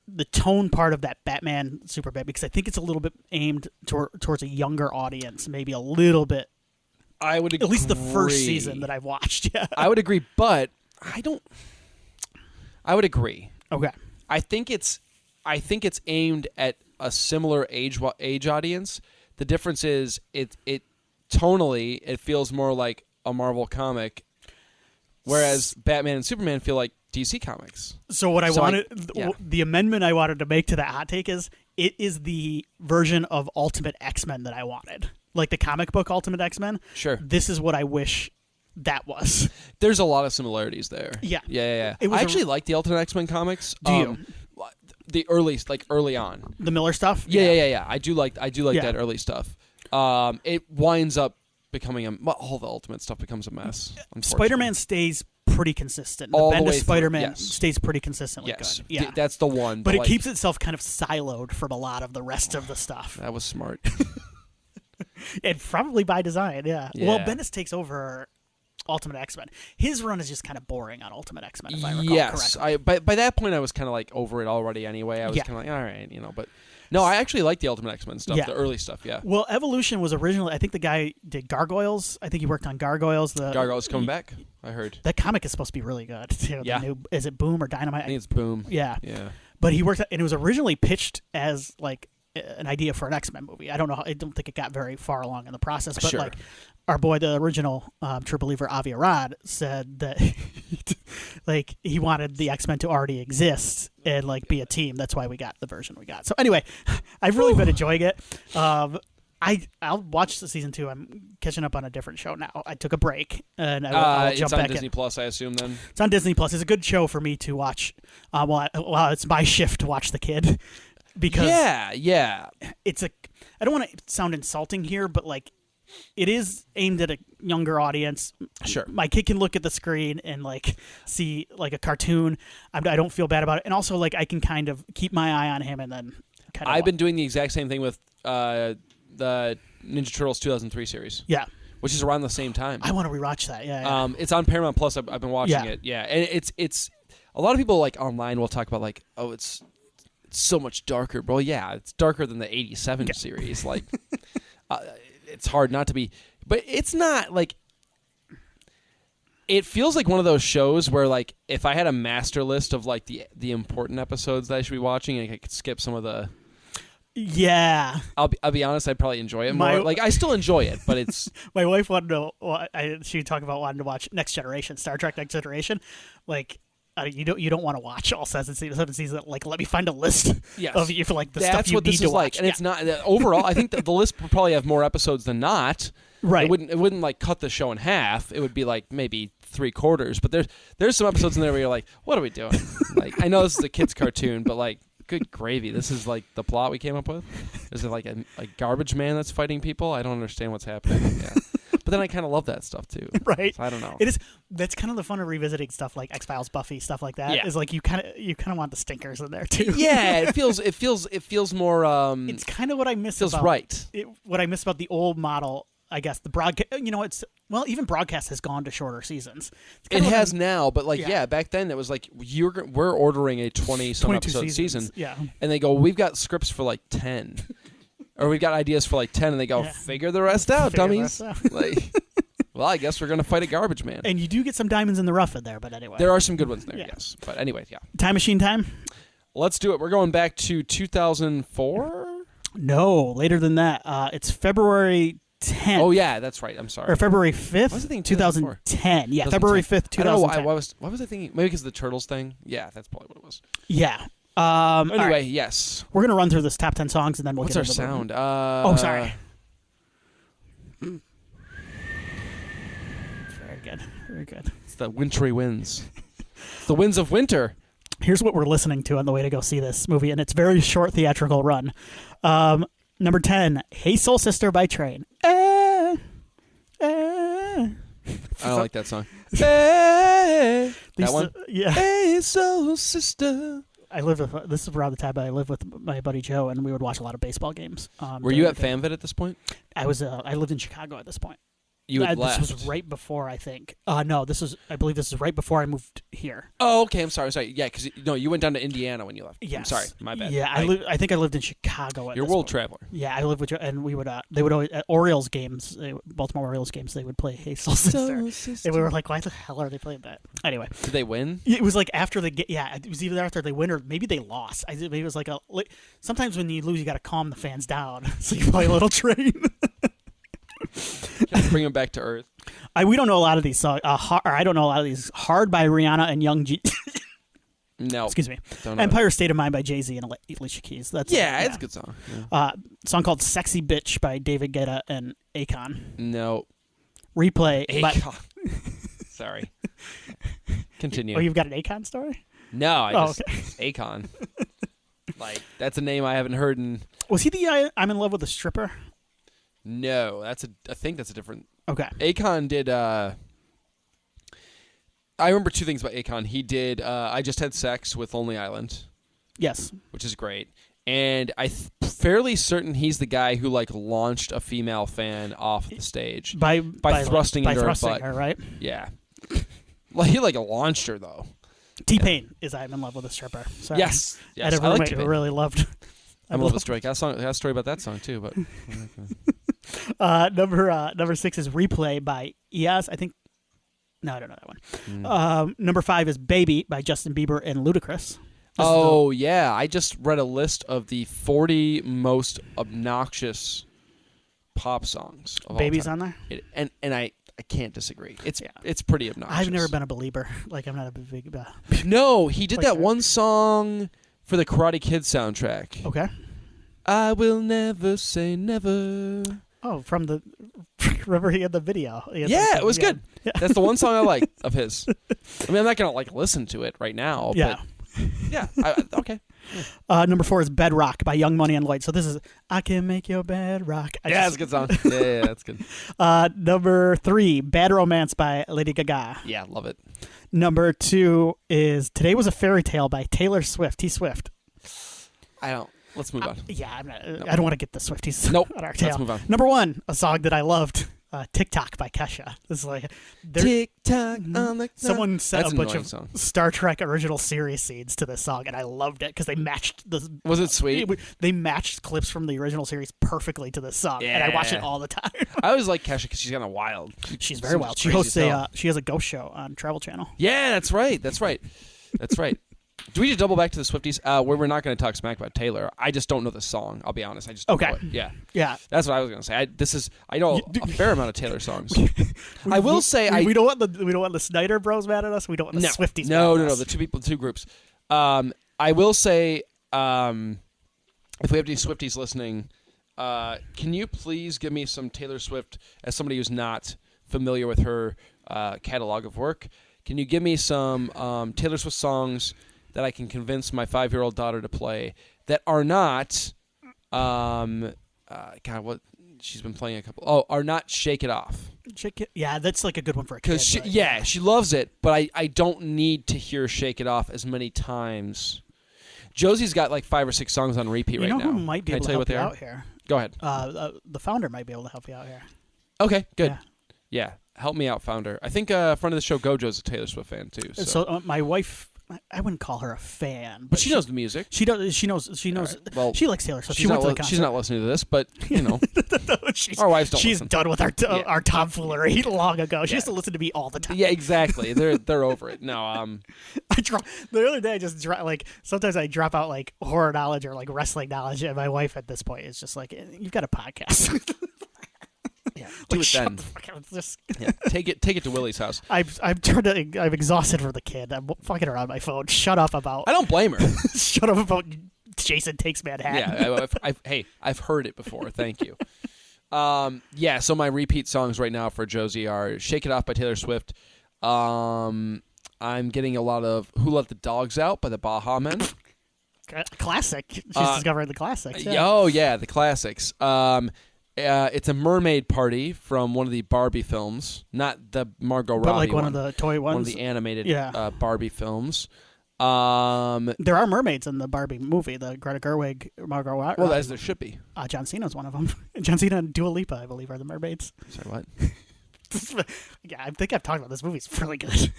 the tone part of that Batman Superman, because I think it's a little bit aimed towards a younger audience, maybe a little bit.
I would agree.
At least the first season that I've watched. Yeah.
I would agree, but I would agree.
Okay.
I think it's aimed at a similar age audience. The difference is it tonally it feels more like a Marvel comic, whereas Batman and Superman feel like DC comics.
So the amendment I wanted to make to that hot take is it is the version of Ultimate X-Men that I wanted, like the comic book Ultimate X-Men.
Sure.
This is what I wish that was.
There's a lot of similarities there.
Yeah.
I actually like the Ultimate X-Men comics.
Do you?
The early on.
The Miller stuff?
Yeah. I do like that early stuff. It winds up becoming all the Ultimate stuff becomes a mess.
Spider-Man stays pretty consistent. The Bendis Spider-Man stays pretty consistently good. Yeah.
That's the one.
But it keeps itself kind of siloed from a lot of the rest of the stuff.
That was smart.
And probably by design, yeah. Well, Bendis takes over Ultimate X-Men. His run is just kind of boring on Ultimate X-Men, if I recall correctly.
By that point, I was kind of like over it already anyway. I was kind of like, all right, but... No, I actually like the Ultimate X-Men stuff, the early stuff, yeah.
Well, Evolution was originally, I think the guy did Gargoyles. I think he worked on Gargoyles.
Gargoyles coming back, I heard.
That comic is supposed to be really good. Is it Boom or Dynamite?
I think it's Boom.
Yeah. But he worked, and it was originally pitched as like an idea for an X-Men movie. I don't think it got very far along in the process, but like our boy, the original True Believer Avi Arad, said that like he wanted the X-Men to already exist and like be a team. That's why we got the version we got. So anyway, I've really been enjoying it. I'll watch the season 2. I'm catching up on a different show now. I took a break and I'll jump back in.
It's on Disney Plus, I assume. Then
it's on Disney Plus. It's a good show for me to watch. While it's my shift to watch the kid. Because it's I don't want to sound insulting here, but like it is aimed at a younger audience.
Sure,
my kid can look at the screen and like see like a cartoon. I don't feel bad about it, and also like I can kind of keep my eye on him and then.
I've been doing the exact same thing with the Ninja Turtles 2003 series.
Yeah,
which is around the same time.
I want to rewatch that. Yeah.
It's on Paramount Plus. I've been watching it. Yeah, and it's a lot of people like online will talk about like, oh, it's so much darker, bro. Yeah, it's darker than the 87 series. Like, it's hard not to be. But it's not, like... It feels like one of those shows where, like, if I had a master list of, like, the important episodes that I should be watching, and I could skip some of the...
Yeah.
I'll be honest, I'd probably enjoy it more. Like, I still enjoy it, but it's...
My wife wanted to... She talked about wanting to watch Next Generation, Star Trek Next Generation. Like... You don't want to watch all 7 seasons. Like, let me find a list of you for like the stuff you need to watch.
And it's not overall. I think the list would probably have more episodes than not.
Right.
It wouldn't like cut the show in half. It would be like maybe 3/4. But there's some episodes in there where you're like, what are we doing? Like, I know this is a kid's cartoon, but like, good gravy, this is like the plot we came up with. Is it like a garbage man that's fighting people? I don't understand what's happening. Yeah. But then I kind of love that stuff too.
Right.
So I don't know.
It is. That's kind of the fun of revisiting stuff like X-Files, Buffy, stuff like that. Yeah. Is like you kind of want the stinkers in there too.
Yeah. It feels more.
It's kind of what I miss.
Feels
about,
right.
What I miss about the old model I guess the broadcast. It's even broadcast has gone to shorter seasons.
It has now, but back then it was like we're ordering a 20-some episode season, and they go, we've got scripts for like 10, or we've got ideas for like 10, and they go, figure the rest out, dummies. Like, well, I guess we're gonna fight a garbage man.
And you do get some diamonds in the rough in there, but anyway,
there are some good ones there, yes. But anyway,
Time machine time.
Let's do it. We're going back to 2004.
No, later than that. It's February 10th.
Oh, yeah, that's right. I'm sorry.
Or February 5th,
I was thinking
2010. Yeah, February 5th, 2010.
What was I thinking? Maybe because of the Turtles thing? Yeah, that's probably what it was.
Yeah.
Anyway,
right.
yes.
We're going to run through this top 10 songs, and then we'll
What's
get
our
into
sound?
Sorry. Very good. Very good.
It's the wintry winds. It's the winds of winter.
Here's what we're listening to on the way to go see this movie, and it's very short theatrical run. Number 10, Hey Soul Sister by Train.
I don't like that song. Hey, that one?
Yeah.
Hey Soul Sister.
This is around the time I lived with my buddy Joe, and we would watch a lot of baseball games.
Were you at FanVid at this point?
I lived in Chicago at this point.
You had left.
This was right before, I think. No, I believe this is right before I moved here.
Oh, okay. I'm sorry. Yeah, because you went down to Indiana when you left.
Yes.
I'm sorry. My bad.
Yeah, I think I lived in Chicago at
You're a world traveler.
Yeah, I lived with, and we would, they would always, at Orioles games, Baltimore Orioles games, they would play Hey Soul Sister. And we were like, why the hell are they playing that? Anyway.
Did they win?
It was like after it was either after they win or maybe they lost. Maybe it was like sometimes when you lose, you got to calm the fans down. So you play a little Train.
Bring them back to earth.
We don't know a lot of these songs. I don't know a lot of these. Hard by Rihanna and Young G.
No.
Excuse me. Empire State of Mind by Jay-Z and Alicia Keys. It's
a good song. Yeah.
Song called Sexy Bitch by David Guetta and Akon.
No.
Replay.
Akon. Sorry. Continue.
Oh, you've got an Akon story?
No, okay. Akon. Like, that's a name I haven't heard in...
Was he the I'm in Love with a Stripper?
No, I think that's a different...
Okay.
Akon did... I remember two things about Akon. He did I Just Had Sex with Lonely Island.
Yes.
Which is great. And I'm fairly certain he's the guy who launched a female fan off the stage.
By
thrusting into her butt.
Her, right?
Yeah. He launched her, though.
T-Pain is I'm in Love with a Stripper. Sorry.
Yes.
I had a roommate who really loved...
I'm in love with Drake. I got a story about that song, too, but...
Number 6 is Replay by Eos. I think... No, I don't know that one. Number 5 is Baby by Justin Bieber and Ludacris.
Yeah. I just read a list of the 40 most obnoxious pop songs of
Baby's
all time.
on there?
And I can't disagree. It's pretty obnoxious.
I've never been a believer. I'm not a big...
No, he did that one song for the Karate Kid soundtrack.
Okay.
I will never say never.
Oh, from the... Remember he had the video.
It was good. Yeah. That's the one song I like of his. I mean, I'm not going to listen to it right now.
Yeah.
But yeah. Okay.
Yeah. Number 4 is Bedrock by Young Money and Lloyd. So this is I Can Make Your Bed Rock.
That's a good song. Yeah, that's good.
Number 3, Bad Romance by Lady Gaga.
Yeah, love it.
Number 2 is Today Was a Fairy Tale by Taylor Swift. T Swift.
Let's move on.
I don't want to get the Swifties on our tail.
Let's move on.
Number 1, a song that I loved, TikTok by Kesha. This is
TikTok on the...
Someone sent a bunch of
song.
Star Trek original series scenes to this song, and I loved it because they matched the...
Was it sweet?
They matched clips from the original series perfectly to this song, and I watch it all the time.
I always like Kesha because she's kind of wild.
She's very wild. She hosts she has a ghost show on Travel Channel.
Yeah, that's right. That's right. Do we just double back to the Swifties? We're not going to talk smack about Taylor. I just don't know the song. I'll be honest. I just don't know it. Yeah. That's what I was going to say. I know a fair amount of Taylor songs. I will say
we don't want the Snyder Bros mad at us. We don't want the Swifties.
No. The two groups. I will say if we have any Swifties listening, can you please give me some Taylor Swift as somebody who's not familiar with her catalog of work? Can you give me some Taylor Swift songs that I can convince my 5-year-old daughter to play that are not, what she's been playing a couple. Are not Shake It Off.
Shake It, yeah, that's a good one for a kid.
Because she loves it, but I don't need to hear Shake It Off as many times. Josie's got 5 or 6 songs on repeat right now.
You know who might be able to help you out here?
Go ahead.
The founder might be able to help you out here.
Okay, good.
Yeah.
Yeah. Help me out, founder. I think a friend of the show, Gojo's a Taylor Swift fan, too.
So my wife, I wouldn't call her a fan,
but she knows the music.
She does. She knows.
Right. Well,
she likes Taylor Swift. She went to the concert.
She's not listening to this, but you know, our wives don't.
She's
listen.
done with our tomfoolery long ago. She used to listen to me all the time.
Yeah, exactly. They're over it. No,
the other day I just sometimes I drop out like horror knowledge or like wrestling knowledge, and my wife at this point is just like, "You've got a podcast."
Yeah, do it then. Yeah, take it to Willie's house.
I'm exhausted from the kid. I'm fucking around my phone. Shut up about.
I don't blame her.
Shut up about Jason Takes Manhattan.
Yeah, I've heard it before. Thank you. Yeah. So my repeat songs right now for Josie are "Shake It Off" by Taylor Swift. I'm getting a lot of "Who Let the Dogs Out" by the Baha Men.
Classic. She's discovering the classics. Yeah.
Oh yeah, the classics. It's a mermaid party from one of the Barbie films, not the Margot Robbie
but like one of the toy ones,
one of the animated Barbie films.
There are mermaids in the Barbie movie, the Greta Gerwig, Margot Robbie.
Well, as there should be.
John Cena's one of them. John Cena and Dua Lipa, I believe, are the mermaids.
Sorry, what?
Yeah, I think I've talked about this movie. It's really good.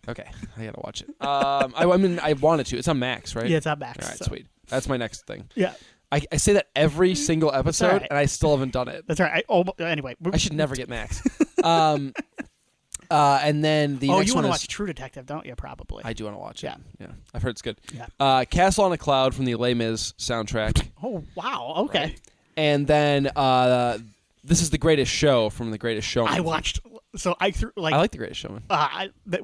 Okay, I gotta watch it. I mean, I wanted to. It's on Max, right?
Yeah, it's on Max.
All right, sweet. That's my next thing.
Yeah.
I say that every single episode,
right.
and I still haven't done it.
That's right. Anyway.
I should never get Max. And then the next one
you want to
is,
watch True Detective, don't you? Probably.
I do want to watch it.
Yeah.
Yeah. I've heard it's good.
Yeah.
Castle on a Cloud from the Les Mis soundtrack.
Oh, wow. Okay.
Right. And then this is The Greatest Show from The Greatest Showman.
I watched. So I threw I
like The Greatest Showman.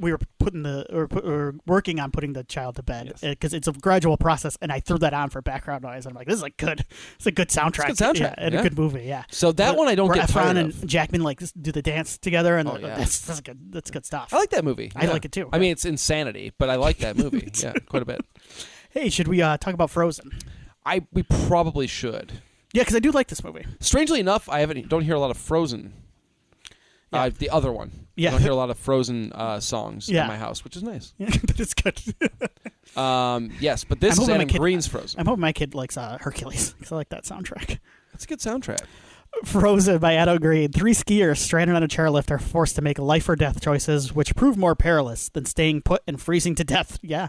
We were working on putting the child to bed because it's a gradual process, and I threw that on for background noise. And I'm like, this is like good. It's a good soundtrack.
It's a good soundtrack.
And a good movie. Yeah.
So that one I don't get tired
Efron
of.
and Jackman like do the dance together, and that's good. That's good stuff.
I like that movie.
I like it too.
I mean, it's insanity, but I like that movie. Yeah, quite a bit.
Hey, should we talk about Frozen?
We probably should.
Yeah, because I do like this movie.
Strangely enough, don't hear a lot of Frozen. Yeah. The other one.
Yeah.
I don't hear a lot of Frozen songs in my house, which is nice.
Yeah, it's good.
Yes, but this is Adam Green's Frozen.
I'm hoping my kid likes Hercules, because I like that soundtrack.
That's a good soundtrack.
Frozen by Adam Green. 3 skiers stranded on a chairlift are forced to make life or death choices, which prove more perilous than staying put and freezing to death. Yeah.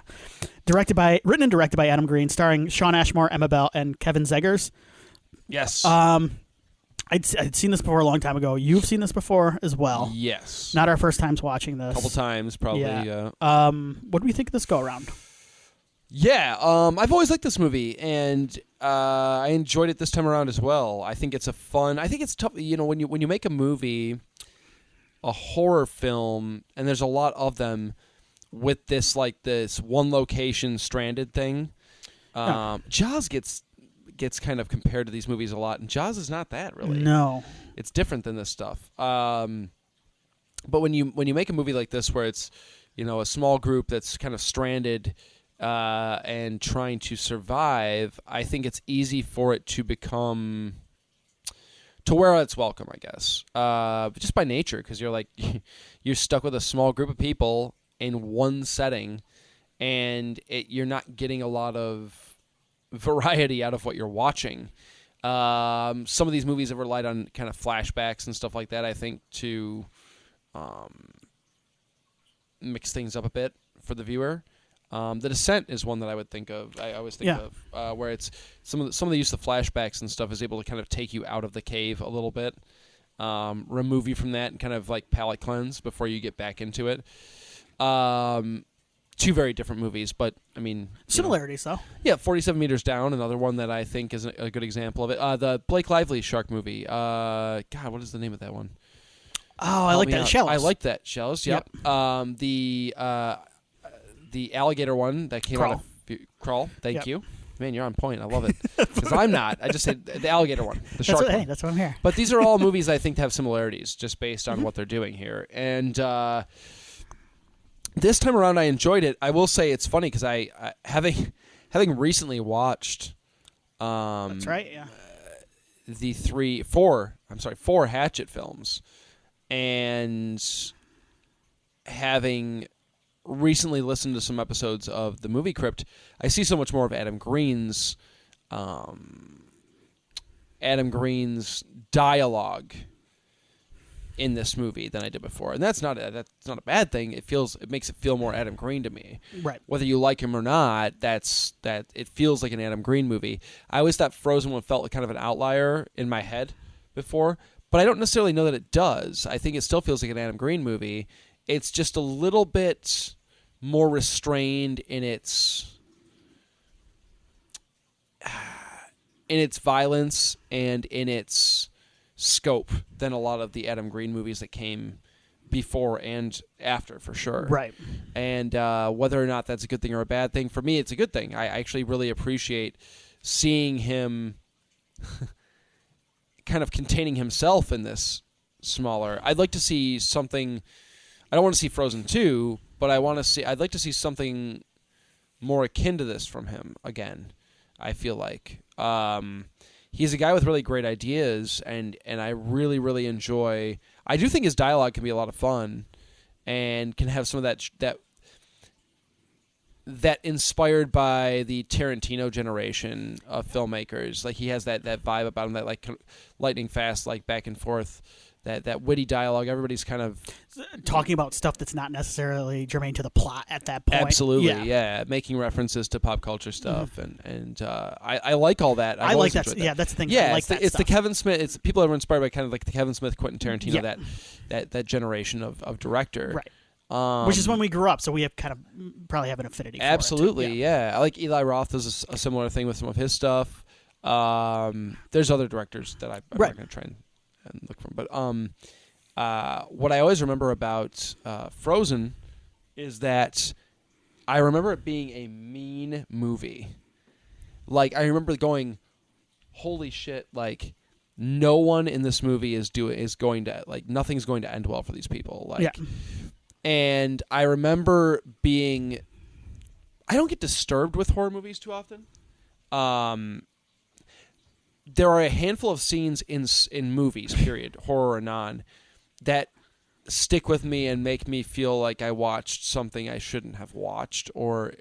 Written and directed by Adam Green, starring Shawn Ashmore, Emma Bell, and Kevin Zegers.
Yes.
I'd seen this before a long time ago. You've seen this before as well.
Yes.
Not our first times watching this.
A couple times, probably.
Yeah. What do we think of this go-around?
Yeah, I've always liked this movie, and I enjoyed it this time around as well. I think it's I think it's tough, when you make a movie, a horror film, and there's a lot of them with this one location stranded thing. Jaws gets kind of compared to these movies a lot, and Jaws is not that really.
No,
it's different than this stuff. But when you make a movie like this, where it's a small group that's kind of stranded and trying to survive, I think it's easy for it to become to where it's welcome, I guess, just by nature, because you're stuck with a small group of people in one setting, and you're not getting a lot of variety out of what you're watching. Some of these movies have relied on kind of flashbacks and stuff like that, I think, to mix things up a bit for the viewer. The Descent is one that I would think of. I always think of where it's some of the use of flashbacks and stuff is able to kind of take you out of the cave a little bit, remove you from that, and kind of like palate cleanse before you get back into it. Two very different movies, but I mean
similarities though.
Yeah, 47 Meters Down, another one that I think is a good example of it. The Blake Lively shark movie. God, what is the name of that one?
Oh, I like that. Shells.
I like that. Shells. Yep. The alligator one that came out of Crawl. Thank you. Man, you're on point. I love it. Because I'm not. I just said the alligator one. The shark one.
Hey, that's why I'm here.
But these are all movies I think have similarities just based on what they're doing here. And this time around, I enjoyed it. I will say it's funny because I having recently watched
that's right, yeah.
The 4 Hatchet films, and having recently listened to some episodes of The Movie Crypt, I see so much more of Adam Green's dialogue in this movie than I did before, and that's not a bad thing. It makes it feel more Adam Green to me.
Right.
Whether you like him or not, it feels like an Adam Green movie. I always thought Frozen one felt like kind of an outlier in my head before, but I don't necessarily know that it does. I think it still feels like an Adam Green movie. It's just a little bit more restrained in its violence and in its scope than a lot of the Adam Green movies that came before and after, for sure.
Right.
And whether or not that's a good thing or a bad thing, for me, it's a good thing. I actually really appreciate seeing him kind of containing himself in this smaller. I'd like to see something. I don't want to see Frozen 2, but I'd like to see something more akin to this from him again. I feel like he's a guy with really great ideas, and I really, really enjoy. I do think his dialogue can be a lot of fun, and can have some of that inspired by the Tarantino generation of filmmakers. Like he has that vibe about him, that like lightning fast, like back and forth. That witty dialogue. Everybody's kind of
talking about stuff that's not necessarily germane to the plot at that point.
Absolutely, yeah. Making references to pop culture stuff, and I like all that.
I like that. Yeah, that's the thing.
Yeah,
I like
it's the Kevin Smith. It's people that were inspired by kind of like the Kevin Smith, Quentin Tarantino, that generation of director.
Right. Which is when we grew up, so we have kind of probably have an affinity for
absolutely,
it.
Yeah. I like Eli Roth does a similar thing with some of his stuff. There's other directors that I'm not going to try and look for. But what I always remember about Frozen is that I remember it being a mean movie. Like, I remember going, holy shit, like, no one in this movie is going to, like, nothing's going to end well for these people. Like, and I remember being, I don't get disturbed with horror movies too often. There are a handful of scenes in movies, period, horror or non, that stick with me and make me feel like I watched something I shouldn't have watched. Or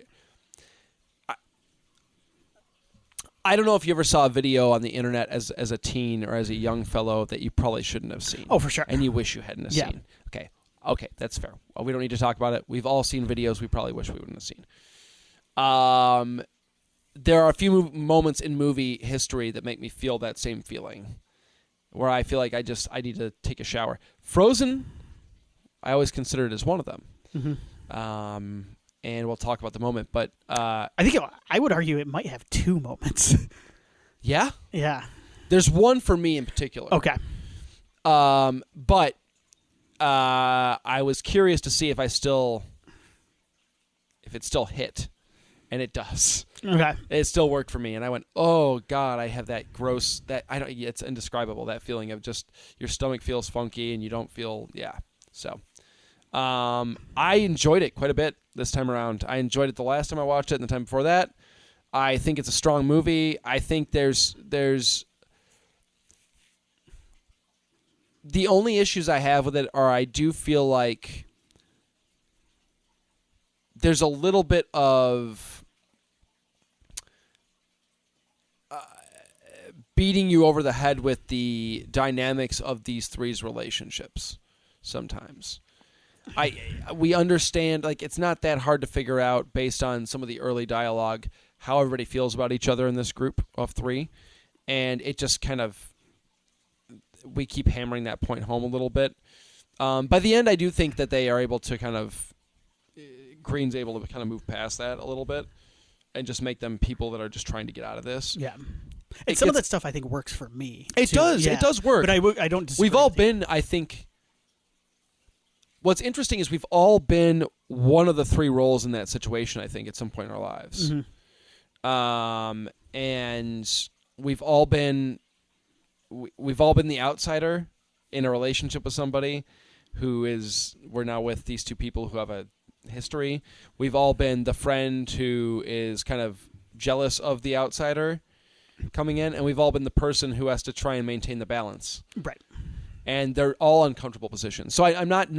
I don't know if you ever saw a video on the internet as a teen or as a young fellow that you probably shouldn't have seen.
Oh, for sure.
And you wish you hadn't have seen. Okay, that's fair. Well, we don't need to talk about it. We've all seen videos we probably wish we wouldn't have seen. There are a few moments in movie history that make me feel that same feeling, where I feel like I need to take a shower. Frozen, I always consider it as one of them. Mm-hmm. And we'll talk about the moment. But
I think I would argue it might have two moments.
Yeah?
Yeah.
There's one for me in particular.
Okay.
But I was curious to see if it still hit. And it does.
Okay.
It still worked for me, and I went, "Oh God, I have that gross. It's indescribable. That feeling of just your stomach feels funky, and you don't feel, yeah." So, I enjoyed it quite a bit this time around. I enjoyed it the last time I watched it, and the time before that. I think it's a strong movie. I think there's the only issues I have with it are I do feel like there's a little bit of beating you over the head with the dynamics of these three's relationships sometimes. We understand, like, it's not that hard to figure out based on some of the early dialogue how everybody feels about each other in this group of three, and it just kind of, we keep hammering that point home a little bit. By the end, I do think that they are able to kind of, Green's able to kind of move past that a little bit and just make them people that are just trying to get out of this.
Yeah. And some of that stuff I think works for me.
It does. Yeah. It does work.
But I don't disagree.
We've all been, I think, what's interesting is we've all been one of the three roles in that situation, I think, at some point in our lives. Mm-hmm. And we've all been the outsider in a relationship with somebody we're now with these two people who have a history. We've all been the friend who is kind of jealous of the outsider coming in, and we've all been the person who has to try and maintain the balance.
Right.
And they're all uncomfortable positions. So I'm not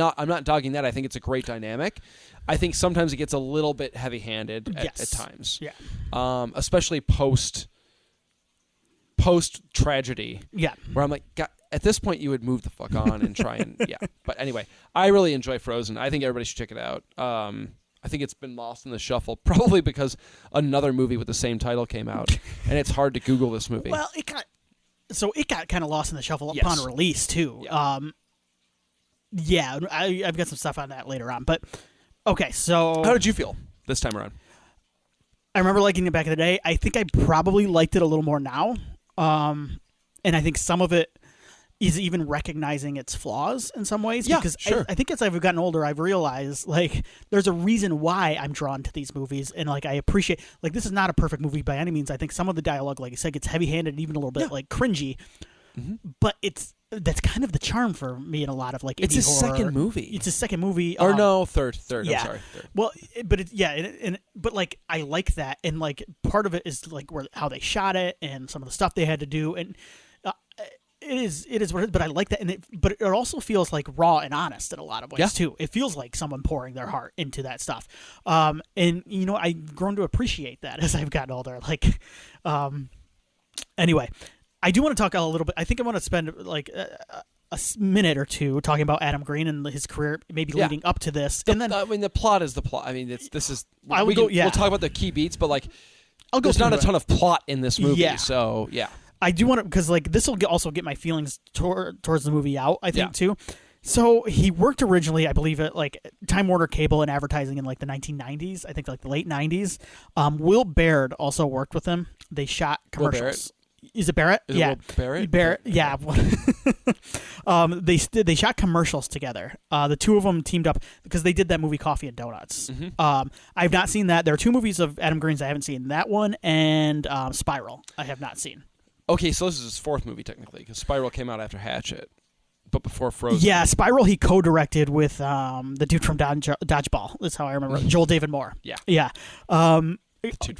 dogging that. I think it's a great dynamic. I think sometimes it gets a little bit heavy-handed at times.
Yeah.
Especially post tragedy.
Yeah.
Where I'm like, God, at this point, you would move the fuck on and try and yeah. But anyway, I really enjoy Frozen. I think everybody should check it out. I think it's been lost in the shuffle, probably because another movie with the same title came out, and it's hard to Google this movie.
Well, it got kind of lost in the shuffle upon release too.
Yeah.
I've got some stuff on that later on, but okay. So
how did you feel this time around?
I remember liking it back in the day. I think I probably liked it a little more now, and I think some of it is even recognizing its flaws in some ways.
Yeah,
because
sure.
I think as I've gotten older, I've realized like there's a reason why I'm drawn to these movies, and like I appreciate like this is not a perfect movie by any means. I think some of the dialogue, like you said, gets heavy-handed, and even a little bit like cringy. Mm-hmm. But that's kind of the charm for me in a lot of like
it's
indie
his
horror.
second movie.
It's his second movie,
or no, third.
Yeah.
I'm sorry, third.
Well, but but like I like that, and like part of it is like how they shot it and some of the stuff they had to do, and it is what it is. But I like that, but it also feels like raw and honest in a lot of ways too. It feels like someone pouring their heart into that stuff, and you know I've grown to appreciate that as I've gotten older. Like, anyway. I do want to talk a little bit. I think I want to spend like a minute or two talking about Adam Green and his career, maybe leading up to this. And then,
I mean, the plot is the plot. I mean, this is. We'll talk about the key beats, but like, there's not a ton of plot in this movie. Yeah. So yeah, I
do want to because like this will also get my feelings towards the movie out. I think too. So he worked originally, I believe, at like Time Warner Cable and Advertising in like the 1990s. I think like the late 90s. Will Baird also worked with him. They shot commercials. Is it Barrett?
Is it Will
Barrett. Yeah. They shot commercials together. The two of them teamed up because they did that movie Coffee and Donuts. Mm-hmm. I've not seen that. There are two movies of Adam Green's I haven't seen. That one and Spiral I have not seen.
Okay, so this is his fourth movie technically because Spiral came out after Hatchet, but before Frozen.
Yeah, Spiral he co-directed with the dude from Dodgeball. That's how I remember it. Joel David Moore.
Yeah.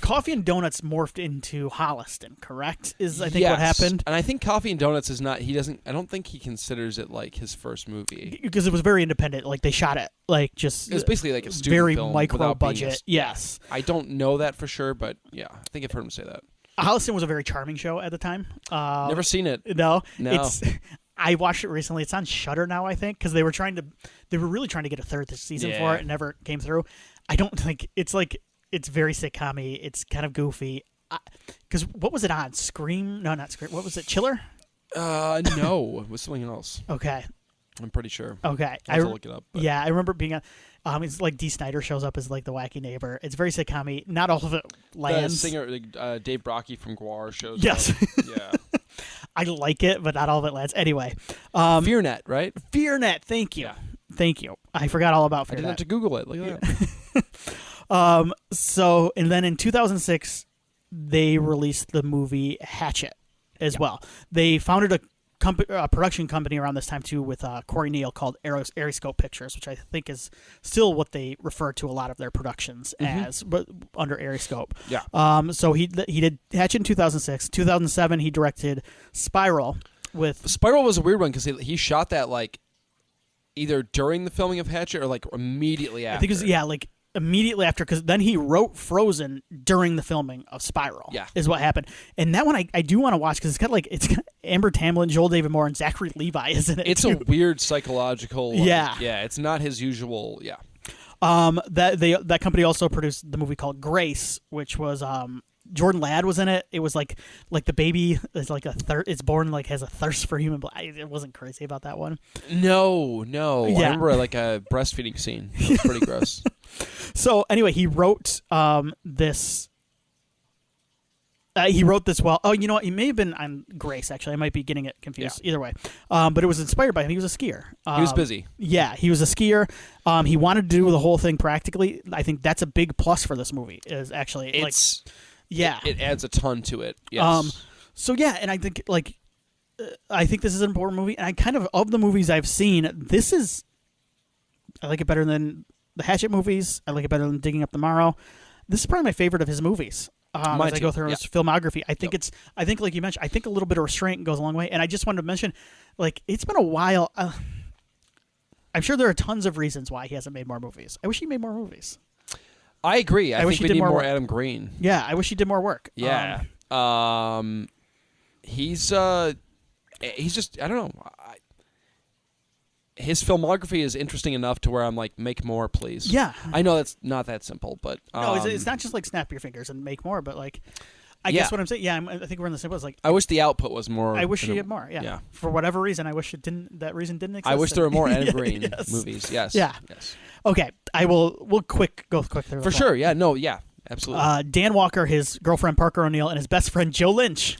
Coffee and Donuts morphed into Holliston, correct? I think what happened.
And I think Coffee and Donuts is not. He doesn't. I don't think he considers it like his first movie
because it was very independent. Like they shot it like just.
It was basically like a student
very
film
micro budget. Yes,
I don't know that for sure, but yeah, I think I've heard him say that.
Holliston was a very charming show at the time.
Never seen it.
No. I watched it recently. It's on Shudder now, I think, because they were really trying to get a third season for it. It never came through. I don't think it's like. It's very sitcom-y. It's kind of goofy. Because what was it on? Scream? No, not Scream. What was it? Chiller?
No. It was something else.
Okay.
I'm pretty sure.
Okay.
I'll have to look it up. But.
Yeah, I remember being on... it's like Dee Snider shows up as like the wacky neighbor. It's very sitcom-y. Not all of it lands.
The singer, Dave Brockie from Gwar shows up.
Yes.
Yeah.
I like it, but not all of it lands. Anyway.
FearNet, right?
FearNet. Thank you. Yeah. Thank you. I forgot all about FearNet.
I didn't have to Google it. Look at that.
So, and then in 2006, they released the movie Hatchet as well. They founded a production company around this time, too, with Corey Neal called Aeroscope Pictures, which I think is still what they refer to a lot of their productions as, but under Aeroscope.
Yeah.
So he did Hatchet in 2006. 2007, he directed Spiral with...
Spiral was a weird one because he shot that, like, either during the filming of Hatchet or, like, immediately after.
I think it was, like... immediately after, because then he wrote Frozen during the filming of Spiral.
Yeah,
is what happened. And that one I do want to watch because it's got Amber Tamblyn, Joel David Moore, and Zachary Levi, isn't it?
It's
too?
A weird psychological.
Yeah,
it's not his usual. Yeah.
That company also produced the movie called Grace, which was Jordan Ladd was in it. It was like the baby is like it's born like has a thirst for human blood. It wasn't crazy about that one.
No.
Yeah.
I remember like a breastfeeding scene. It was pretty gross.
So anyway, he wrote this. He wrote this well. Oh, you know what? He may have been on Grace, actually. I might be getting it confused. Either way. But it was inspired by him. He was a skier.
He was busy.
Yeah, he was a skier. He wanted to do the whole thing practically. I think that's a big plus for this movie. Is actually
it adds a ton to it. Yes.
So yeah, and I think I think this is an important movie. And I kind of the movies I've seen, I like it better than the Hatchet movies. I like it better than Digging Up the Morrow. This is probably my favorite of his movies. As I go through his filmography, I think I think like you mentioned, I think a little bit of restraint goes a long way. And I just wanted to mention, like, it's been a while. I'm sure there are tons of reasons why he hasn't made more movies. I wish he made more movies.
I agree. I think we need more Adam Green.
Yeah, I wish he did more work.
Yeah. He's he's just, I don't know. His filmography is interesting enough to where I'm like, make more, please.
Yeah.
I know that's not that simple, but
no, it's not just like snap your fingers and make more, but like, I guess what I'm saying, I think we're in the same place. Like,
I wish the output was more.
I wish you had more. Yeah. For whatever reason, I wish it didn't. That reason didn't exist.
I wish there were more Adam Green movies. Yes.
Yeah.
Yes.
Okay. We'll go quick through.
For sure. Yeah. No. Yeah. Absolutely.
Dan Walker, his girlfriend Parker O'Neill, and his best friend Joe Lynch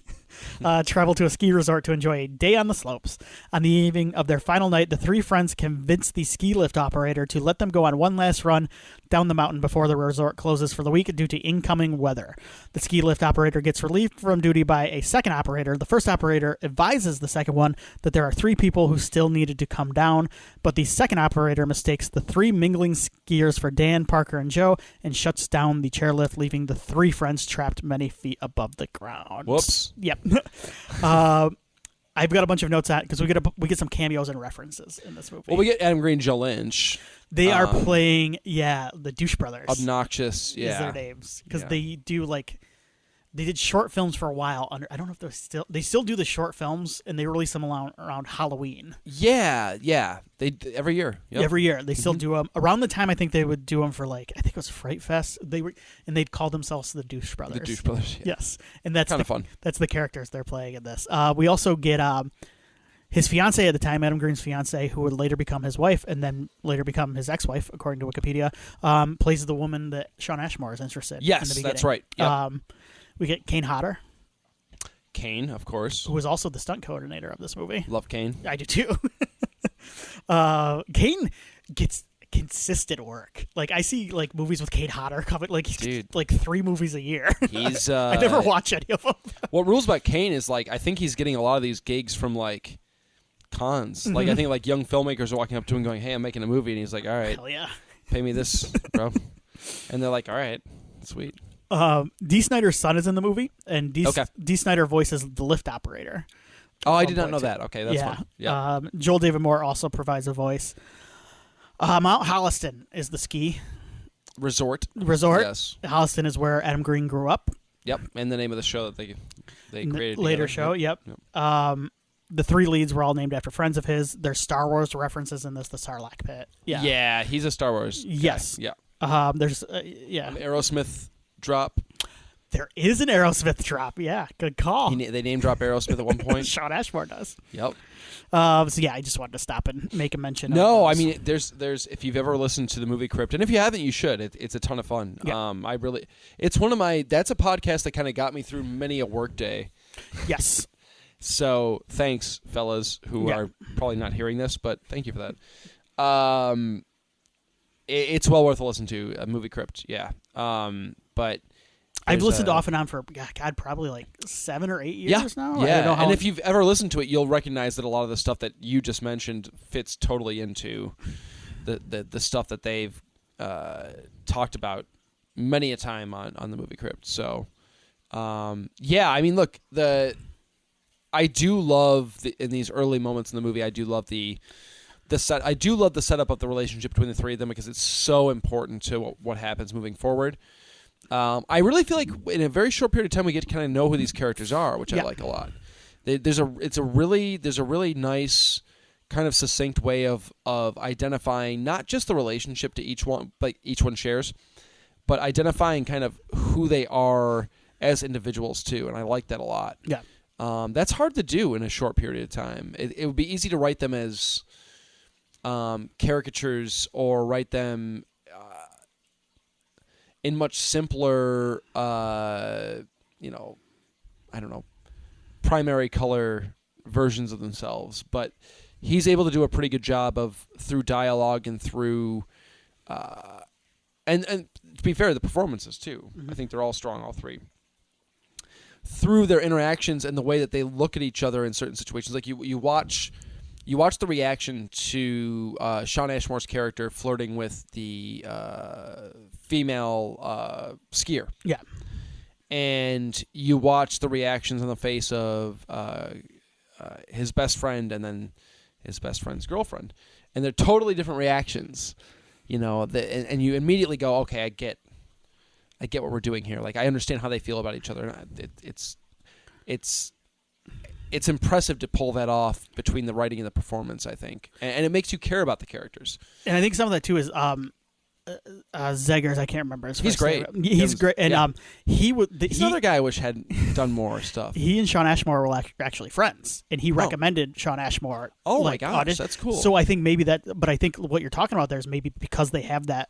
travel to a ski resort to enjoy a day on the slopes. On the evening of their final night, the three friends convince the ski lift operator to let them go on one last run down the mountain before the resort closes for the week due to incoming weather. The ski lift operator gets relieved from duty by a second operator. The first operator advises the second one that there are three people who still needed to come down, but the second operator mistakes the three mingling skiers for Dan, Parker, and Joe and shuts down the chairlift, leaving the three friends trapped many feet above the ground.
Whoops.
Yep. I've got a bunch of notes on it because we get some cameos and references in this movie.
Well, we get Adam Green, Joe Lynch.
They are playing, the Douche Brothers.
Obnoxious,
is their names because they do they did short films for a while. I don't know if they still do the short films, and they release them around Halloween.
Yeah. They every year. Yep.
Every year they still do them. Around the time I think they would do them for I think it was Fright Fest. They'd call themselves the Douche Brothers.
The Douche Brothers. Yeah.
Yes, and that's
kind of fun.
That's the characters they're playing in this. We also get his fiancée at the time, Adam Green's fiancée, who would later become his wife and then later become his ex-wife, according to Wikipedia, plays the woman that Shawn Ashmore is interested in.
Yes,
the beginning.
that's right. Yep.
We get Kane Hodder.
Kane, of course.
Who was also the stunt coordinator of this movie.
Love Kane.
I do too. Kane gets consistent work. I see movies with Kane Hodder coming he's 3 movies a year.
He's
I never watch any of them.
What rules about Kane is I think he's getting a lot of these gigs from cons.
Mm-hmm.
I think young filmmakers are walking up to him and going, "Hey, I'm making a movie," and he's like, "All right,
hell yeah,
pay me this, bro." And they're like, "All right, sweet."
Dee Snider's son is in the movie, and Dee Snider voices the lift operator.
Oh, I did not know that. Okay, that's fun. Yeah.
Joel David Moore also provides a voice. Mount Holliston is the ski
resort.
Yes. Holliston is where Adam Green grew up.
Yep, and the name of the show that they created
later
together.
Show. Yep. The 3 leads were all named after friends of his. There's Star Wars references in this. The Sarlacc pit. Yeah.
Yeah, he's a Star Wars guy.
Yes.
Yeah.
There's
Aerosmith drop.
There is an Aerosmith drop. Yeah, good call.
They name drop Aerosmith at one point.
Shawn Ashmore does.
Yep.
So yeah, I just wanted to stop and make a mention.
No, I mean, there's if you've ever listened to the movie Crypt, and if you haven't, you should. It's a ton of fun.
Yeah.
It's that's a podcast that kind of got me through many a work day.
Yes.
So thanks, fellas, who are probably not hearing this, but thank you for that. It's well worth a listen to, a movie Crypt, yeah. But
I've listened off and on for, God, probably 7 or 8 years now.
Yeah,
I don't know how
and if you've ever listened to it, you'll recognize that a lot of the stuff that you just mentioned fits totally into the stuff that they've talked about many a time on the movie Crypt. So, I mean, look, I do love in these early moments in the movie. I do love the set. I do love the setup of the relationship between the 3 of them because it's so important to what happens moving forward. I really feel like in a very short period of time we get to kind of know who these characters are, which I like a lot. There's a really nice kind of succinct way of identifying not just the relationship to each one, but each one shares, but identifying kind of who they are as individuals too, and I like that a lot.
Yeah.
That's hard to do in a short period of time. It would be easy to write them as caricatures or write them in much simpler, I don't know, primary color versions of themselves. But he's able to do a pretty good job of, through dialogue and through, and to be fair, the performances too. Mm-hmm. I think they're all strong, all 3. Through their interactions and the way that they look at each other in certain situations, like you watch the reaction to Shawn Ashmore's character flirting with the female skier.
Yeah.
And you watch the reactions on the face of his best friend and then his best friend's girlfriend. And they're totally different reactions, and you immediately go, okay, I get what we're doing here. I understand how they feel about each other. it's impressive to pull that off between the writing and the performance, I think. And it makes you care about the characters.
And I think some of that, too, is Zeggers. I can't remember his first
He's great.
name. He's great. And
he's another guy I wish had done more stuff.
He and Sean Ashmore were actually friends, and he recommended Sean Ashmore.
Oh, my gosh, that's cool.
So I think maybe that, but I think what you're talking about there is maybe because they have that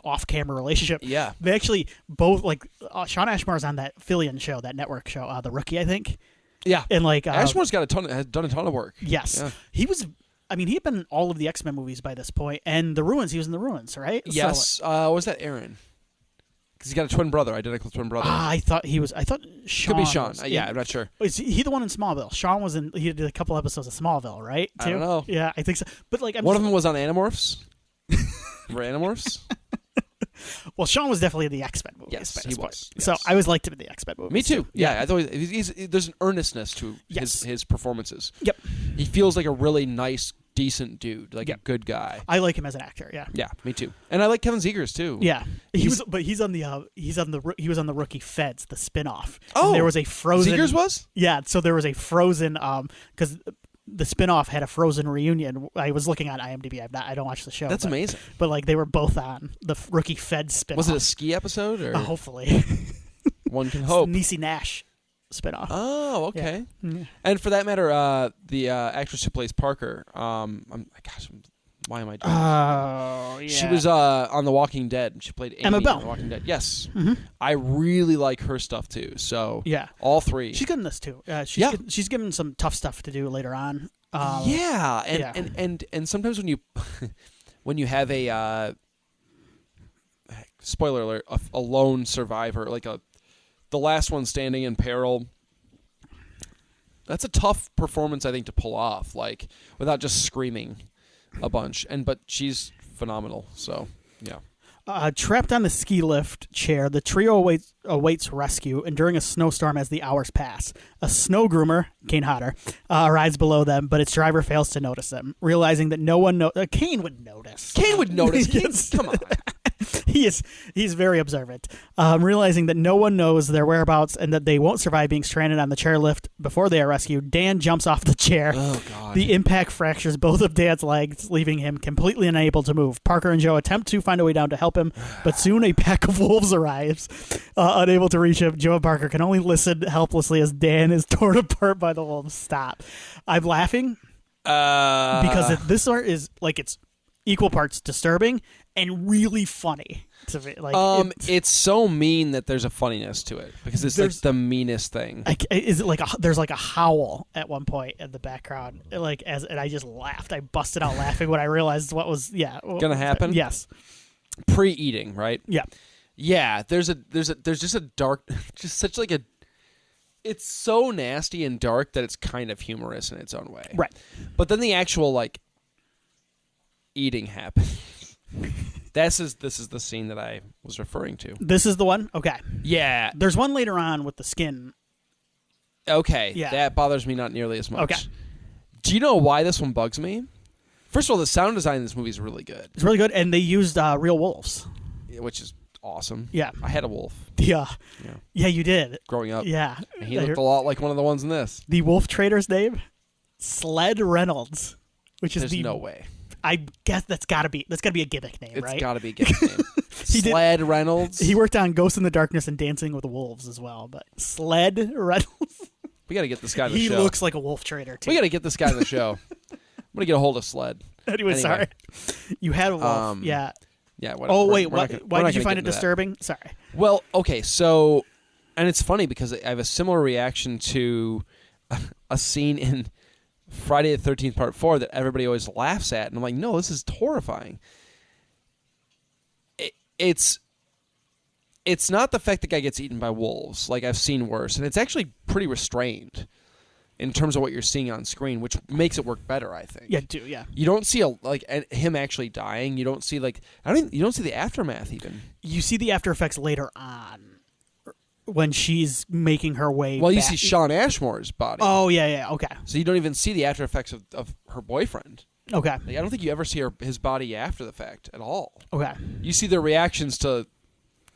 off-camera relationship.
Yeah.
They actually both, like, Sean Ashmore's on that Fillion show, that network show, The Rookie, I think.
Yeah.
And, like...
Ashmore's has done a ton of work.
Yes.
Yeah.
He was... I mean, he had been in all of the X-Men movies by this point, and The Ruins, he was in The Ruins, right?
Yes.
So,
was that Aaron? Because he's got a identical twin brother.
I thought Sean...
Could be Sean. Yeah, I'm not sure.
Is he the one in Smallville? Sean was in... He did a couple episodes of Smallville, right? Too?
I don't know.
Yeah, I think so. But, like...
One of them was on Animorphs. Were Animorphs?
Well, Sean was definitely in the X-Men movies.
Yes, he was. Yes.
So I always liked him in the X-Men movies.
Me too. Yeah, I thought there's an earnestness to his performances.
Yep.
He feels like a really nice, decent dude, like a good guy.
I like him as an actor. Yeah.
Yeah, me too. And I like Kevin Zegers too.
Yeah, he was on the Rookie Feds, the spinoff.
Oh,
and there was a Frozen.
Zegers was.
Yeah, so there was a Frozen because the spinoff had a Frozen reunion. I was looking on IMDb. I don't watch the show.
That's amazing.
But like they were both on the Rookie Feds spinoff.
Was it a ski episode or?
Hopefully.
One can hope.
Niecy Nash spinoff.
Oh, okay.
Yeah.
And for that matter, the actress who plays Parker, why am I doing
Oh, yeah.
She was on The Walking Dead. She played Amy
Emma Bell.
on The Walking Dead. Yes.
Mm-hmm.
I really like her stuff, too. So,
yeah.
all three.
She's good in this, too. She's given some tough stuff to do later on.
And sometimes when you when you have a spoiler alert, a lone survivor, like the last one standing in peril, that's a tough performance, I think, to pull off, like without just screaming a bunch. But she's phenomenal. So yeah.
Trapped on the ski lift chair, the trio awaits rescue, enduring a snowstorm as the hours pass. A snow groomer, Kane Hodder, arrives below them, but its driver fails to notice them. Realizing that no one Kane would notice.
Kane would notice. Come on.
He's very observant. Realizing that no one knows their whereabouts and that they won't survive being stranded on the chairlift before they are rescued, Dan jumps off the chair.
Oh, God.
The impact fractures both of Dan's legs, leaving him completely unable to move. Parker and Joe attempt to find a way down to help him, but soon a pack of wolves arrives. Unable to reach him, Joe and Parker can only listen helplessly as Dan is torn apart by the wolves. Stop. I'm laughing because this art is like it's equal parts disturbing and really funny to me. Like
it's so mean that there's a funniness to it because it's like the meanest thing.
Is it like there's like a howl at one point in the background, like and I just laughed. I busted out laughing when I realized what was
gonna happen.
Yes,
pre-eating, right?
Yeah.
There's just a dark, just such like a. It's so nasty and dark that it's kind of humorous in its own way,
right?
But then the actual like eating happens. This is the scene that I was referring to.
This is the one? Okay.
Yeah.
There's one later on with the skin.
Okay.
Yeah.
That bothers me not nearly as much.
Okay.
Do you know why this one bugs me? First of all, the sound design in this movie is really good.
It's really good, and they used real wolves.
Which is awesome.
Yeah.
I had a wolf.
Yeah, you did.
Growing up.
Yeah.
And he looked a lot like one of the ones in this.
The wolf trader's name? SLED Reynolds. Which is
There's no way.
I guess that's gotta be a gimmick name, right?
It's gotta be a gimmick name. SLED Reynolds.
He worked on Ghost in the Darkness and Dancing with the Wolves as well, but SLED Reynolds.
We gotta get this guy on the
He
show.
looks like a wolf trader too.
We gotta get this guy on the show. I'm gonna get a hold of SLED.
Anyway, sorry. You had a wolf. Yeah.
Yeah.
Oh wait, why did you find it disturbing?
That.
Sorry.
Well, okay, so, and it's funny because I have a similar reaction to a scene in Friday the 13th Part 4 that everybody always laughs at, and I'm like, no, this is horrifying. It's not the fact the guy gets eaten by wolves, like I've seen worse, and it's actually pretty restrained in terms of what you're seeing on screen, which makes it work better, I think.
Yeah.
You don't see him actually dying. You don't see you don't see the aftermath even.
You see the after effects later on when she's making her way.
Well, you
back.
see Sean Ashmore's body.
Oh yeah, okay.
So you don't even see the after effects of her boyfriend.
Okay.
Like, I don't think you ever see his body after the fact at all.
Okay.
You see their reactions to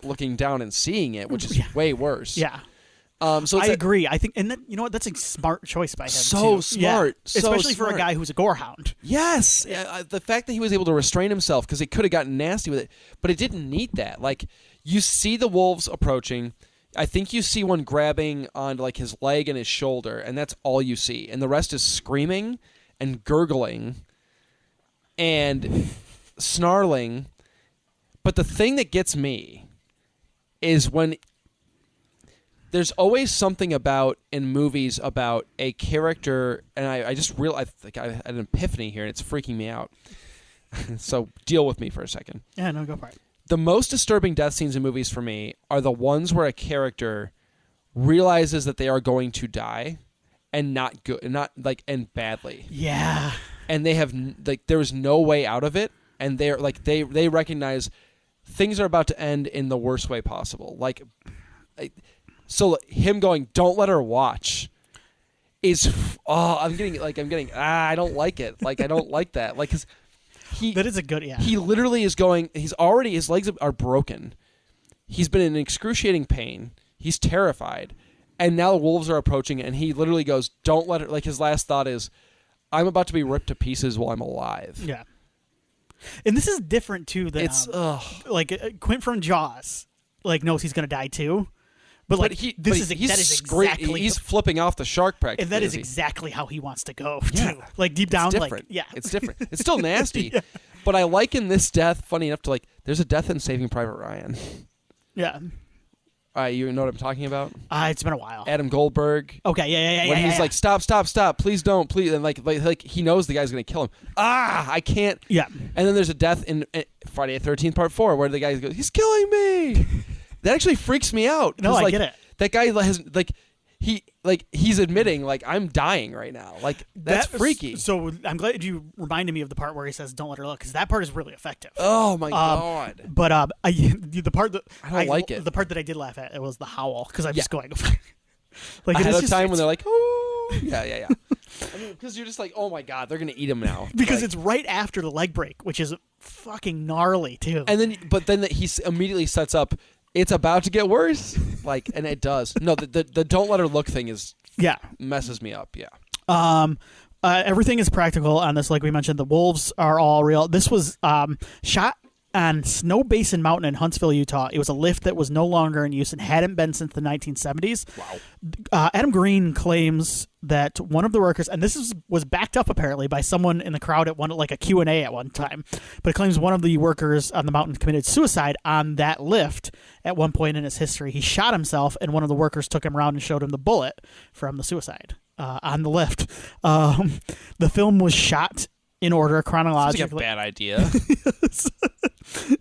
looking down and seeing it, which is way worse.
Yeah.
So
I agree. I think, and then, you know what? That's a smart choice by him.
So
too.
smart.
Yeah.
So
Especially
smart.
for a guy who's a gorehound.
Yes, the fact that he was able to restrain himself because it could have gotten nasty with it, but it didn't need that. Like you see the wolves approaching. I think you see one grabbing on like his leg and his shoulder, and that's all you see. And the rest is screaming and gurgling and snarling. But the thing that gets me is when there's always something about in movies about a character, and I just realized I had an epiphany here, and it's freaking me out. So deal with me for a second.
Yeah, no, go for it.
The most disturbing death scenes in movies for me are the ones where a character realizes that they are going to die, and not good, and badly.
Yeah.
And they have there's no way out of it, and they're like they recognize things are about to end in the worst way possible. So him going, "Don't let her watch," is I don't like it. Like I don't like that. Like 'cause
that is a good, yeah.
He literally is going. He's already his legs are broken. He's been in excruciating pain. He's terrified, and now the wolves are approaching, and he literally goes, "Don't let her." Like his last thought is, "I'm about to be ripped to pieces while I'm alive."
Yeah. And this is different too than Quint from Jaws, knows he's gonna die too. But
he's flipping off the shark practically.
And that is exactly how he wants to go too. Like deep down,
it's different. It's still nasty. Yeah. But I liken this death, funny enough, to there's a death in Saving Private Ryan.
Yeah.
You know what I'm talking about?
It's been a while.
Adam Goldberg.
Okay, yeah.
When he's like, stop, please don't, please, and like he knows the guy's gonna kill him. I can't.
Yeah.
And then there's a death in Friday the 13th Part 4 where the guy goes, he's killing me. That actually freaks me out.
No, I get it.
That guy has he's admitting I'm dying right now. That's freaky.
So I'm glad you reminded me of the part where he says, "Don't let her look," because that part is really effective.
Oh my god!
But the part that
I don't like it.
The part that I did laugh at it was the howl because I'm just going
ahead of time when they're like, "Oh, yeah." I mean, because you're just like, "Oh my god, they're gonna eat him now."
Because it's right after the leg break, which is fucking gnarly too.
And then he immediately sets up. It's about to get worse, and it does. No, the don't let her look thing messes me up. Yeah.
Everything is practical on this. Like we mentioned, the wolves are all real. This was shot on Snow Basin Mountain in Huntsville, Utah. It was a lift that was no longer in use and hadn't been since the 1970s.
Wow.
Adam Green claims that one of the workers, and this was backed up apparently by someone in the crowd at a Q&A at one time, but it claims one of the workers on the mountain committed suicide on that lift at one point in his history. He shot himself, and one of the workers took him around and showed him the bullet from the suicide on the lift. The film was shot in order chronologically.
Sounds like a bad idea.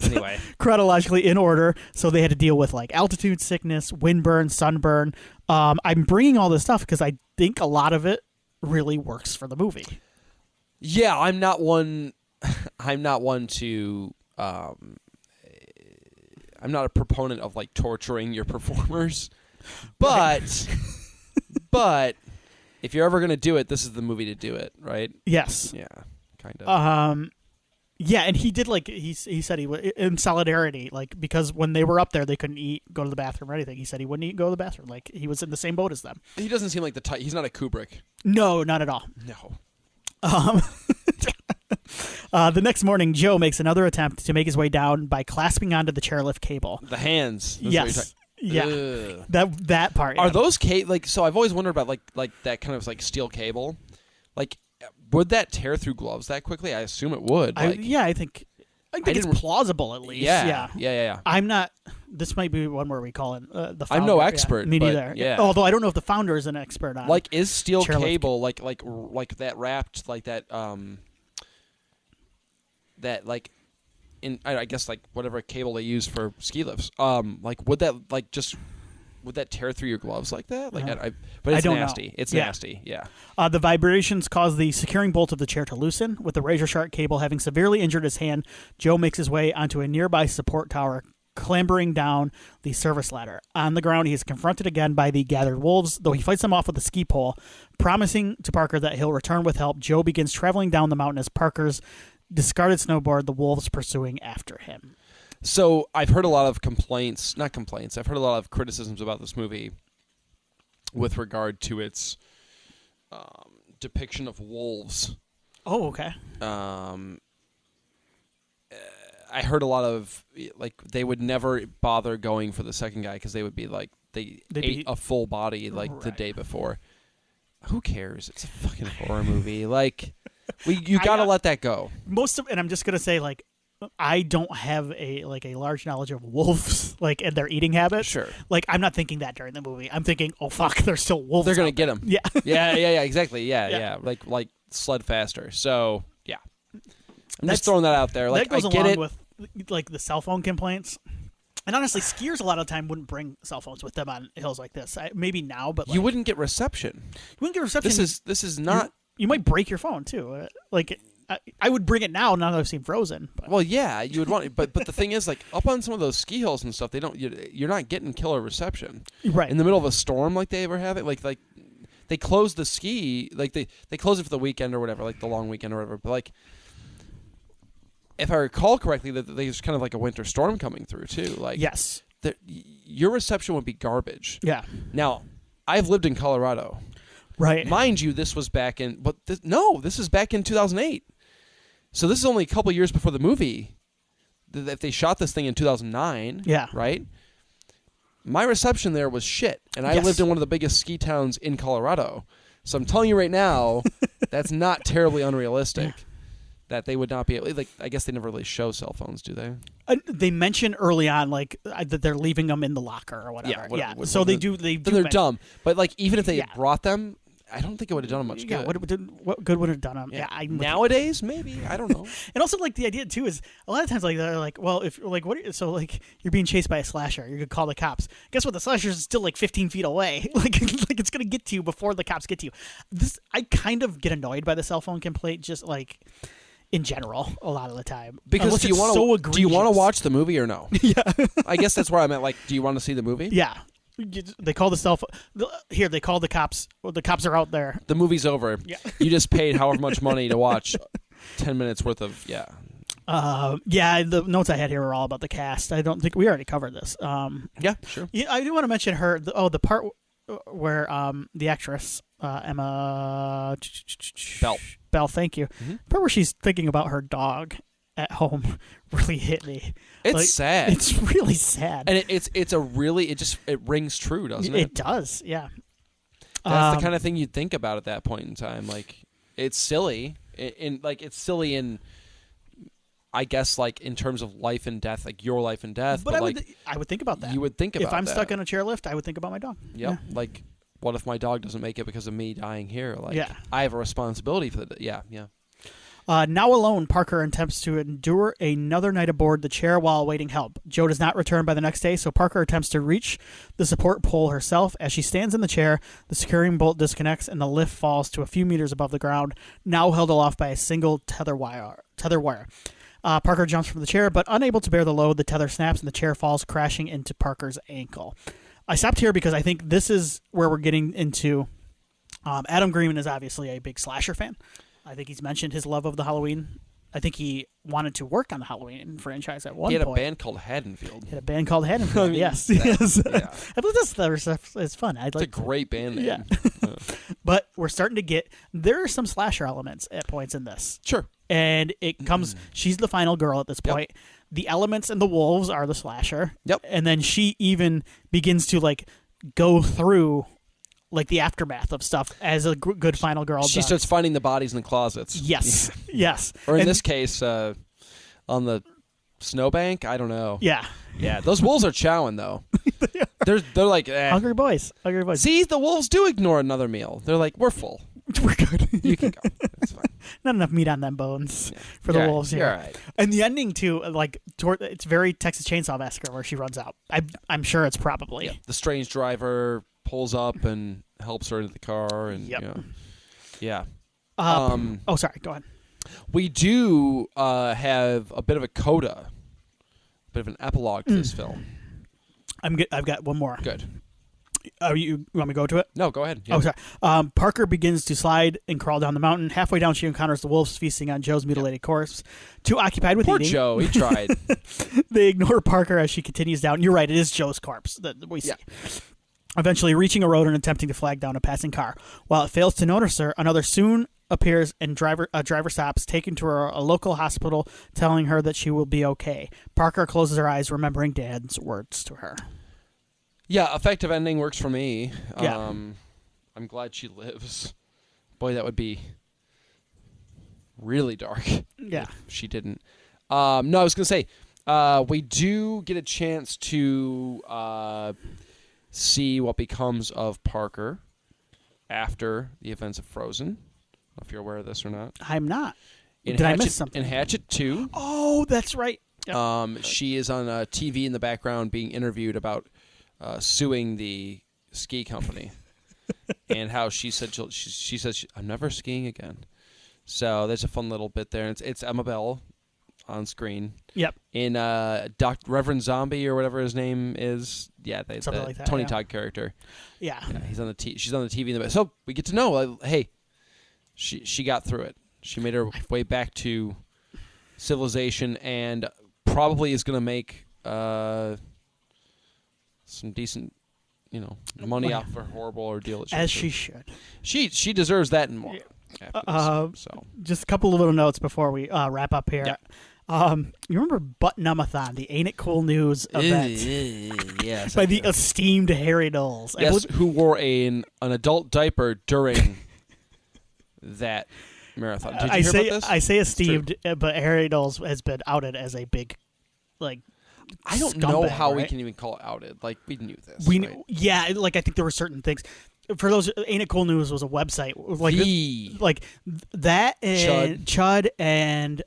Anyway,
chronologically in order, so they had to deal with altitude sickness, windburn, sunburn. I'm bringing all this stuff because I think a lot of it really works for the movie.
Yeah, I'm not one to. I'm not a proponent of torturing your performers, but if you're ever gonna do it, this is the movie to do it, right?
Yes.
Yeah. Kind of.
Yeah, and he did he said he would in solidarity, because when they were up there, they couldn't eat, go to the bathroom or anything. He said he wouldn't eat, go to the bathroom. He was in the same boat as them.
He doesn't seem like the type. He's not a Kubrick.
No, not at all.
No.
The next morning, Joe makes another attempt to make his way down by clasping onto the chairlift cable.
The hands.
Yes. Yeah.
Ugh.
That part.
Are those so I've always wondered about that kind of steel cable. Would that tear through gloves that quickly? I assume it would.
I think it's plausible at least.
Yeah.
I'm not. This might be one where we call in the founder.
I'm no expert.
Me neither.
Yeah.
Although I don't know if the founder is an expert on.
Is steel cable like that wrapped that in I guess whatever cable they use for ski lifts. Would that tear through your gloves like that? But it's nasty.
Know.
It's nasty. Yeah.
The vibrations cause the securing bolt of the chair to loosen. With the razor sharp cable having severely injured his hand, Joe makes his way onto a nearby support tower, clambering down the service ladder. On the ground, he is confronted again by the gathered wolves, though he fights them off with a ski pole. Promising to Parker that he'll return with help, Joe begins traveling down the mountain as Parker's discarded snowboard, the wolves pursuing after him.
So I've heard a lot of I've heard a lot of criticisms about this movie with regard to its depiction of wolves.
Oh, okay.
I heard a lot of like they would never bother going for the second guy because they would be like they'd ate a full body like the day before. Who cares? It's a fucking horror movie. Like you got to let that go.
And I'm just gonna say like I don't have a large knowledge of wolves like and their eating habits.
Sure.
Like I'm not thinking that during the movie. I'm thinking, oh fuck, there's still wolves.
They're gonna get them.
Yeah.
yeah, exactly. Yeah. Like sled faster. So yeah. I'm just throwing that out there. Like
that goes
I get
along
it.
with like the cell phone complaints. And honestly, skiers a lot of the time wouldn't bring cell phones with them on hills like this. Maybe now, but like,
you wouldn't get reception.
You wouldn't get reception.
This is not.
You might break your phone too. Like I would bring it now that I've seen Frozen. But.
Well, yeah, you would want it, but the thing is, like up on some of those ski hills and stuff, they don't. You're not getting killer reception.
Right
in the middle of a storm like they ever have it. Like they close the ski, like they close it for the weekend or whatever, like the long weekend or whatever. But like. If I recall correctly, that there's kind of like a winter storm coming through too. Like
yes,
your reception would be garbage.
Yeah.
Now, I've lived in Colorado.
Right.
Mind you, this was back in, this is back in 2008. So this is only a couple years before the movie. If they shot this thing in 2009,
yeah,
right? My reception there was shit, and I lived in one of the biggest ski towns in Colorado. So I'm telling you right now, that's not terribly unrealistic. That they would not be able, like, I guess they never really show cell phones, do they?
They mention early on, like, that they're leaving them in the locker or whatever. Yeah, so they do.
They're dumb. But, like, even if they had brought them, I don't think it would have done them much good.
What good would it have done them?
Yeah, nowadays, maybe. I don't know.
And also, like, the idea, too, is a lot of times, like, they're like, well, if, like, so, like, you're being chased by a slasher, you're going to call the cops. Guess what? The slasher is still, like, 15 feet away. like it's going to get to you before the cops get to you. I kind of get annoyed by the cell phone complaint, just, like... in general, a lot of the time.
Because do you want to watch the movie or no?
Yeah.
I guess that's where I'm at. Like, do you want to see the movie?
Yeah. They call the cell phone. Here, they call the cops. Well, the cops are out there.
The movie's over.
Yeah.
You just paid however much money to watch 10 minutes worth of,
yeah, the notes I had here were all about the cast. I don't think we already covered this.
Yeah, sure.
Yeah, I do want to mention her. The part where the actress, Emma... Bell, thank you. Mm-hmm. The part where she's thinking about her dog at home really hit me.
It's sad.
It's really sad.
And it rings true, doesn't it?
It does, yeah.
That's the kind of thing you'd think about at that point in time. Like, it's silly. It's silly in, I guess, like, in terms of life and death, like your life and death. But
I would think about that.
You would think about that.
If I'm stuck in a chairlift, I would think about my dog.
Yep. Yeah. Like, what if my dog doesn't make it because of me dying here? Like,
yeah.
I have a responsibility for that. Yeah.
Now alone, Parker attempts to endure another night aboard the chair while awaiting help. Jo does not return by the next day, so Parker attempts to reach the support pole herself. As she stands in the chair, the securing bolt disconnects and the lift falls to a few meters above the ground, now held aloft by a single tether wire. Parker jumps from the chair, but unable to bear the load, the tether snaps and the chair falls, crashing into Parker's ankle. I stopped here because I think this is where we're getting into. Adam Greenman is obviously a big slasher fan. I think he's mentioned his love of the Halloween. I think he wanted to work on the Halloween franchise at one point.
He had a band called Haddonfield.
Yes.
Yeah.
I thought this is fun.
It's a great band name.
Yeah. But we're starting to get... There are some slasher elements at points in this.
Sure.
And it comes... She's the final girl at this point. Yep. The elements and the wolves are the slasher.
Yep.
And then she even begins to, like, go through... like the aftermath of stuff as a good final girl
She
does.
starts finding the bodies in the closets.
Yes. Yes.
Or in this case, on the snowbank. I don't know.
Yeah.
Yeah. Those wolves are chowing though. They're like
hungry boys. Hungry boys.
See, the wolves do ignore another meal. They're like, we're full.
We're good.
You can go. That's fine.
Not enough meat on them bones for the wolves here.
You're right.
And the ending too, like it's very Texas Chainsaw Massacre where she runs out. I'm sure it's probably
the strange driver pulls up and helps her into the car, and yeah.
Oh, sorry. Go ahead.
We do have a bit of a coda, a bit of an epilogue to this film.
I've got one more.
Good.
You want me to go to it?
No, go ahead. Yeah.
Oh, sorry. Parker begins to slide and crawl down the mountain. Halfway down, she encounters the wolves feasting on Joe's mutilated corpse. Too occupied with
Poor
eating.
Joe, he tried.
They ignore Parker as she continues down. You're right. It is Joe's corpse that we see. eventually reaching a road and attempting to flag down a passing car. While it fails to notice her, another soon appears and driver stops, taking to her a local hospital, telling her that she will be okay. Parker closes her eyes, remembering Dad's words to her.
Yeah, effective ending works for me.
Yeah.
I'm glad she lives. Boy, that would be really dark.
Yeah.
If she didn't. No, I was going to say, we do get a chance to see what becomes of Parker after the events of Frozen. I don't know if you're aware of this or not.
I'm not.
Did
I miss something?
In Hatchet 2.
Oh, that's right. Yep.
She is on TV in the background being interviewed about suing the ski company and how she said she says I'm never skiing again. So there's a fun little bit there. It's Emma Bell on screen.
Yep.
In Reverend Zombie or whatever his name is. Yeah,
something like that,
Tony
yeah.
Todd character.
Yeah.
He's on she's on the TV in the back. So we get to know, hey, she got through it. She made her way back to civilization and probably is going to make some decent, money off her horrible ordeal.
As she should.
She deserves that and more. So
just a couple of little notes before we wrap up here.
Yeah.
You remember Butt-Numb-A-Thon, the Ain't It Cool News event?
Yes.
By the esteemed Harry Knowles.
Yes, who wore an adult diaper during that marathon. Did you hear about this?
I say esteemed, but Harry Knowles has been outed as a big,
I don't know
scumbag,
how we
right?
can even call it outed. Like, we knew this.
I think there were certain things. For those, Ain't It Cool News was a website. That and Chud and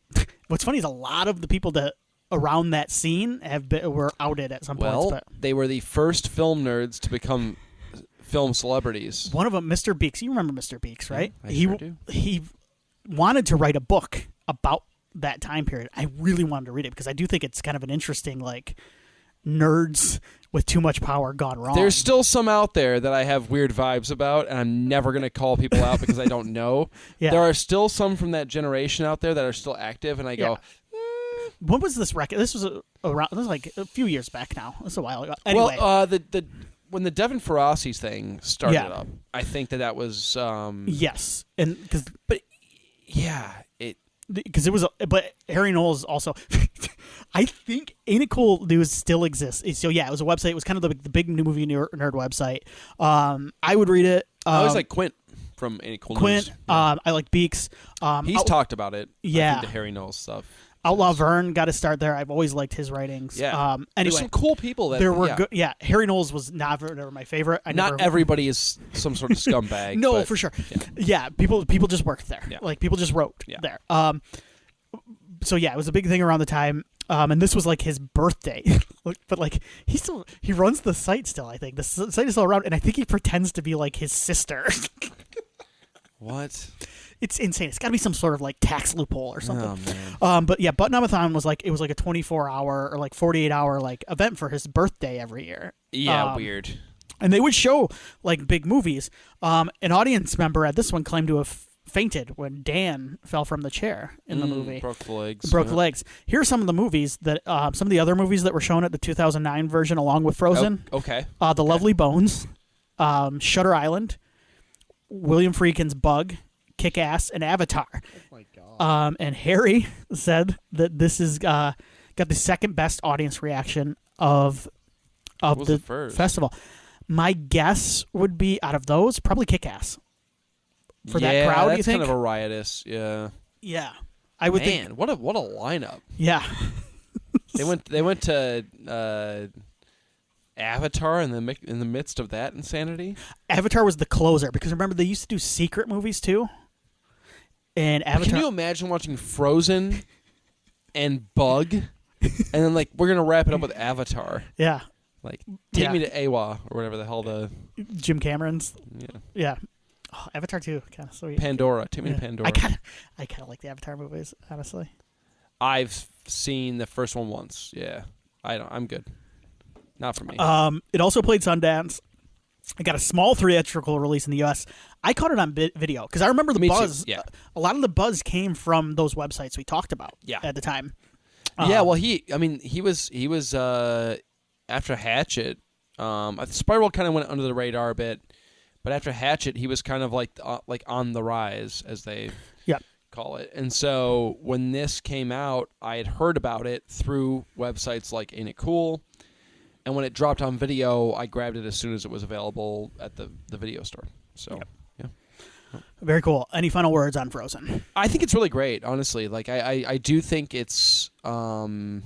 what's funny is a lot of the people that around that scene were outed at some points. But
they were the first film nerds to become film celebrities.
One of them, Mr. Beeks. You remember Mr. Beeks, right?
I sure do.
He wanted to write a book about that time period. I really wanted to read it because I do think it's kind of an interesting, nerds with too much power gone wrong.
There's still some out there that I have weird vibes about, and I'm never going to call people out because I don't know.
Yeah.
There are still some from that generation out there that are still active, and I go,
When was this record? This was around. This was a few years back now. This is a while ago. Anyway.
Well, when the Devin Faraci thing started up, I think that was
yes, and because it was. But Harry Knowles also. I think Ain't It Cool News still exists. So yeah, it was a website. It was kind of the big new movie nerd website. I would read it.
I always like Quint from Ain't It Cool
Quint.
News. Yeah.
I like Beeks.
He's talked about it.
Yeah,
I think the Harry Knowles stuff.
Outlaw Vern got to start there. I've always liked his writings.
Yeah.
Anyway,
there's some cool people that
there were good. Yeah, Harry Knowles was never my favorite.
Everybody is some sort of scumbag.
No,
but,
for sure. Yeah, people just worked there.
Yeah.
People just wrote there. So yeah, it was a big thing around the time. And this was his birthday, but he runs the site still. I think the site is still around, and I think he pretends to be his sister.
What?
It's insane. It's got to be some sort of tax loophole or something.
Oh man.
But yeah, Butt-Numb-A-Thon was it was a 24-hour or 48-hour event for his birthday every year.
Yeah, weird.
And they would show big movies. An audience member at this one claimed to have fainted when Dan fell from the chair in the movie.
Broke the legs.
The legs. Here are some of the movies that some of the other movies that were shown at the 2009 version along with Frozen.
Oh, okay.
The Lovely Bones, Shutter Island, William Friedkin's Bug, Kick-Ass, and Avatar.
Oh my god.
And Harry said that this is got the second best audience reaction of the festival. My guess would be out of those probably Kick-Ass. For that crowd, you think?
That's kind of a riotous, yeah.
Yeah, I would think.
Man, what a lineup!
Yeah,
they went to Avatar in the midst of that insanity.
Avatar was the closer because remember they used to do secret movies too. And Avatar.
Can you imagine watching Frozen and Bug, and then we're gonna wrap it up with Avatar?
Yeah.
Take me to Awa or whatever the hell the
Jim Cameron's.
Yeah.
Yeah. Oh, Avatar 2, kind of sweet.
Pandora. Take me to Pandora.
I kind of like the Avatar movies, honestly.
I've seen the first one once. Yeah, I'm good. Not for me.
It also played Sundance. It got a small theatrical release in the U.S. I caught it on video because I remember the buzz.
Yeah.
A lot of the buzz came from those websites we talked about. At the time.
Yeah. Well, he was after Hatchet. Spiral kind of went under the radar a bit, but after Hatchet, he was kind of like on the rise, as they call it. And so when this came out, I had heard about it through websites like Ain't It Cool, and when it dropped on video, I grabbed it as soon as it was available at the video store. So yeah.
Very cool. Any final words on Frozen?
I think it's really great, honestly. Like I do think it's I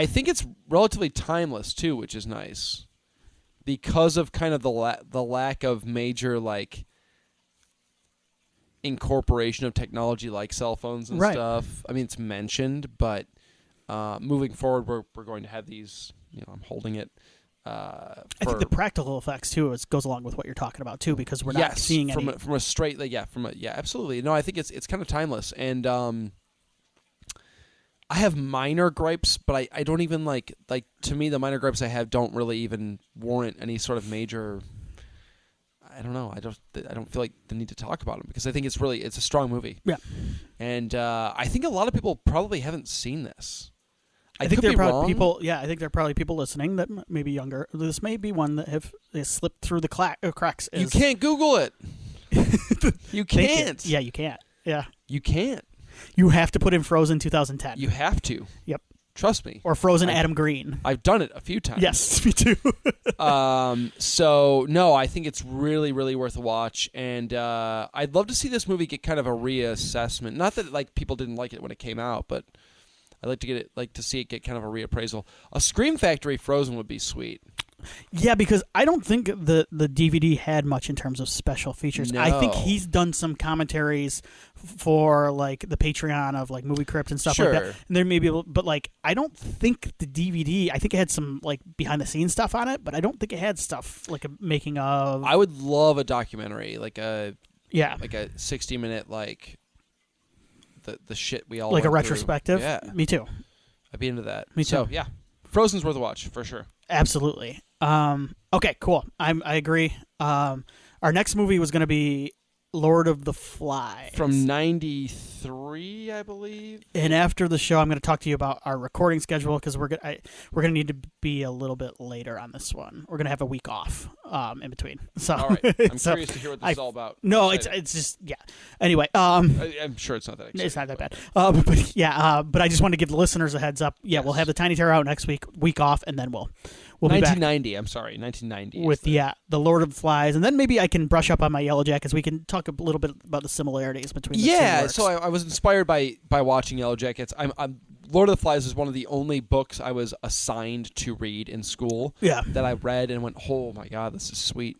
think it's relatively timeless too, which is nice because of kind of the lack of major like incorporation of technology like cell phones and stuff. I mean, it's mentioned, but moving forward, we're going to have these. I'm holding it. I
think the practical effects too goes along with what you're talking about too, because we're not seeing
from a straight absolutely. No, I think it's kind of timeless, and I have minor gripes, but I don't even like to me the minor gripes I have don't really even warrant any sort of major. I don't know. I don't feel like the need to talk about them because I think it's a strong movie.
Yeah,
and I think a lot of people probably haven't seen this.
I think there are probably people. Yeah, I think there are probably people listening that may be younger. This may be one that have slipped through the cracks.
You can't Google it. You can't.
Yeah, you can't. Yeah,
you can't.
You have to put in Frozen 2010.
You have to.
Yep.
Trust me.
Or Frozen Adam Green.
I've done it a few times.
Yes, me too.
So, no, I think it's really, really worth a watch. And I'd love to see this movie get kind of a reassessment. Not that people didn't like it when it came out, but I'd like to see it get kind of a reappraisal. A Scream Factory Frozen would be sweet.
Yeah, because I don't think the DVD had much in terms of special features.
No.
I think he's done some commentaries for like the Patreon of like Movie Crypt and stuff like that. And there may be, but like I don't think the DVD. I think it had some like behind the scenes stuff on it, but I don't think it had stuff like a making of.
I would love a documentary, like a 60-minute like the shit we all
like
went
a retrospective.
Through. Yeah,
me too.
I'd be into that.
Me too.
So yeah, Frozen's worth a watch for sure.
Absolutely. Okay, cool. I agree. Our next movie was going to be Lord of the Flies.
From 93, I believe.
And after the show, I'm going to talk to you about our recording schedule because we're going to need to be a little bit later on this one. We're going to have a week off in between. So,
all right. I'm curious to hear what this is all about.
No, it's just, yeah. Anyway.
I'm sure it's not that exciting.
It's not that bad. But I just wanted to give the listeners a heads up. Yeah, yes. We'll have the Tiny Terror out next week off, and then we'll
1990,
be back.
I'm sorry, 1990.
With the Lord of the Flies, and then maybe I can brush up on my Yellow Jackets. We can talk a little bit about the similarities between the two works.
So I was inspired by watching Yellow Jackets. Lord of the Flies is one of the only books I was assigned to read in school.
Yeah.
That I read and went, oh my god, this is sweet.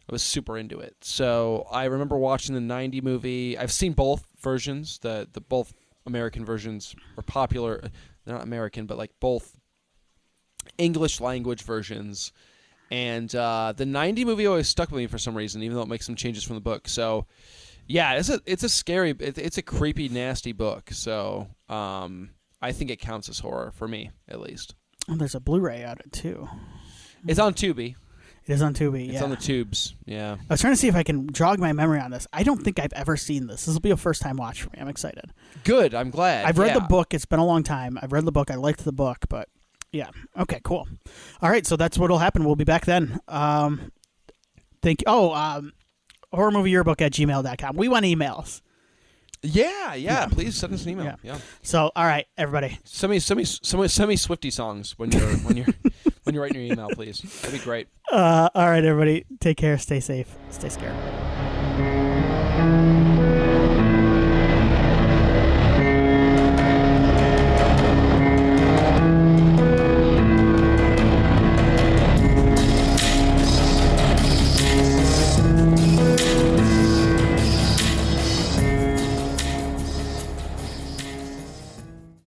I was super into it. So I remember watching the 90 movie. I've seen both versions. The both American versions are popular. They're not American, but like both English language versions, and the 90 movie always stuck with me for some reason, even though it makes some changes from the book. So yeah, it's a scary, it's a creepy, nasty book. So I think it counts as horror for me, at least.
Oh, there's a Blu-ray on it too.
It's on Tubi.
It is on Tubi.
It's on the tubes. Yeah.
I was trying to see if I can jog my memory on this. I don't think I've ever seen this. This will be a first time watch for me. I'm excited.
Good. I'm glad.
I've read the book. It's been a long time. I've read the book. I liked the book, but. Yeah. Okay, cool. All right, so that's what'll happen. We'll be back then. Thank you. horrormovieyearbook@gmail.com. We want emails.
Yeah. Please send us an email. Yeah.
So, all right, everybody.
Send me Swiftie songs when you're when you're writing your email, please. That'd be great.
All right, everybody. Take care. Stay safe. Stay scared.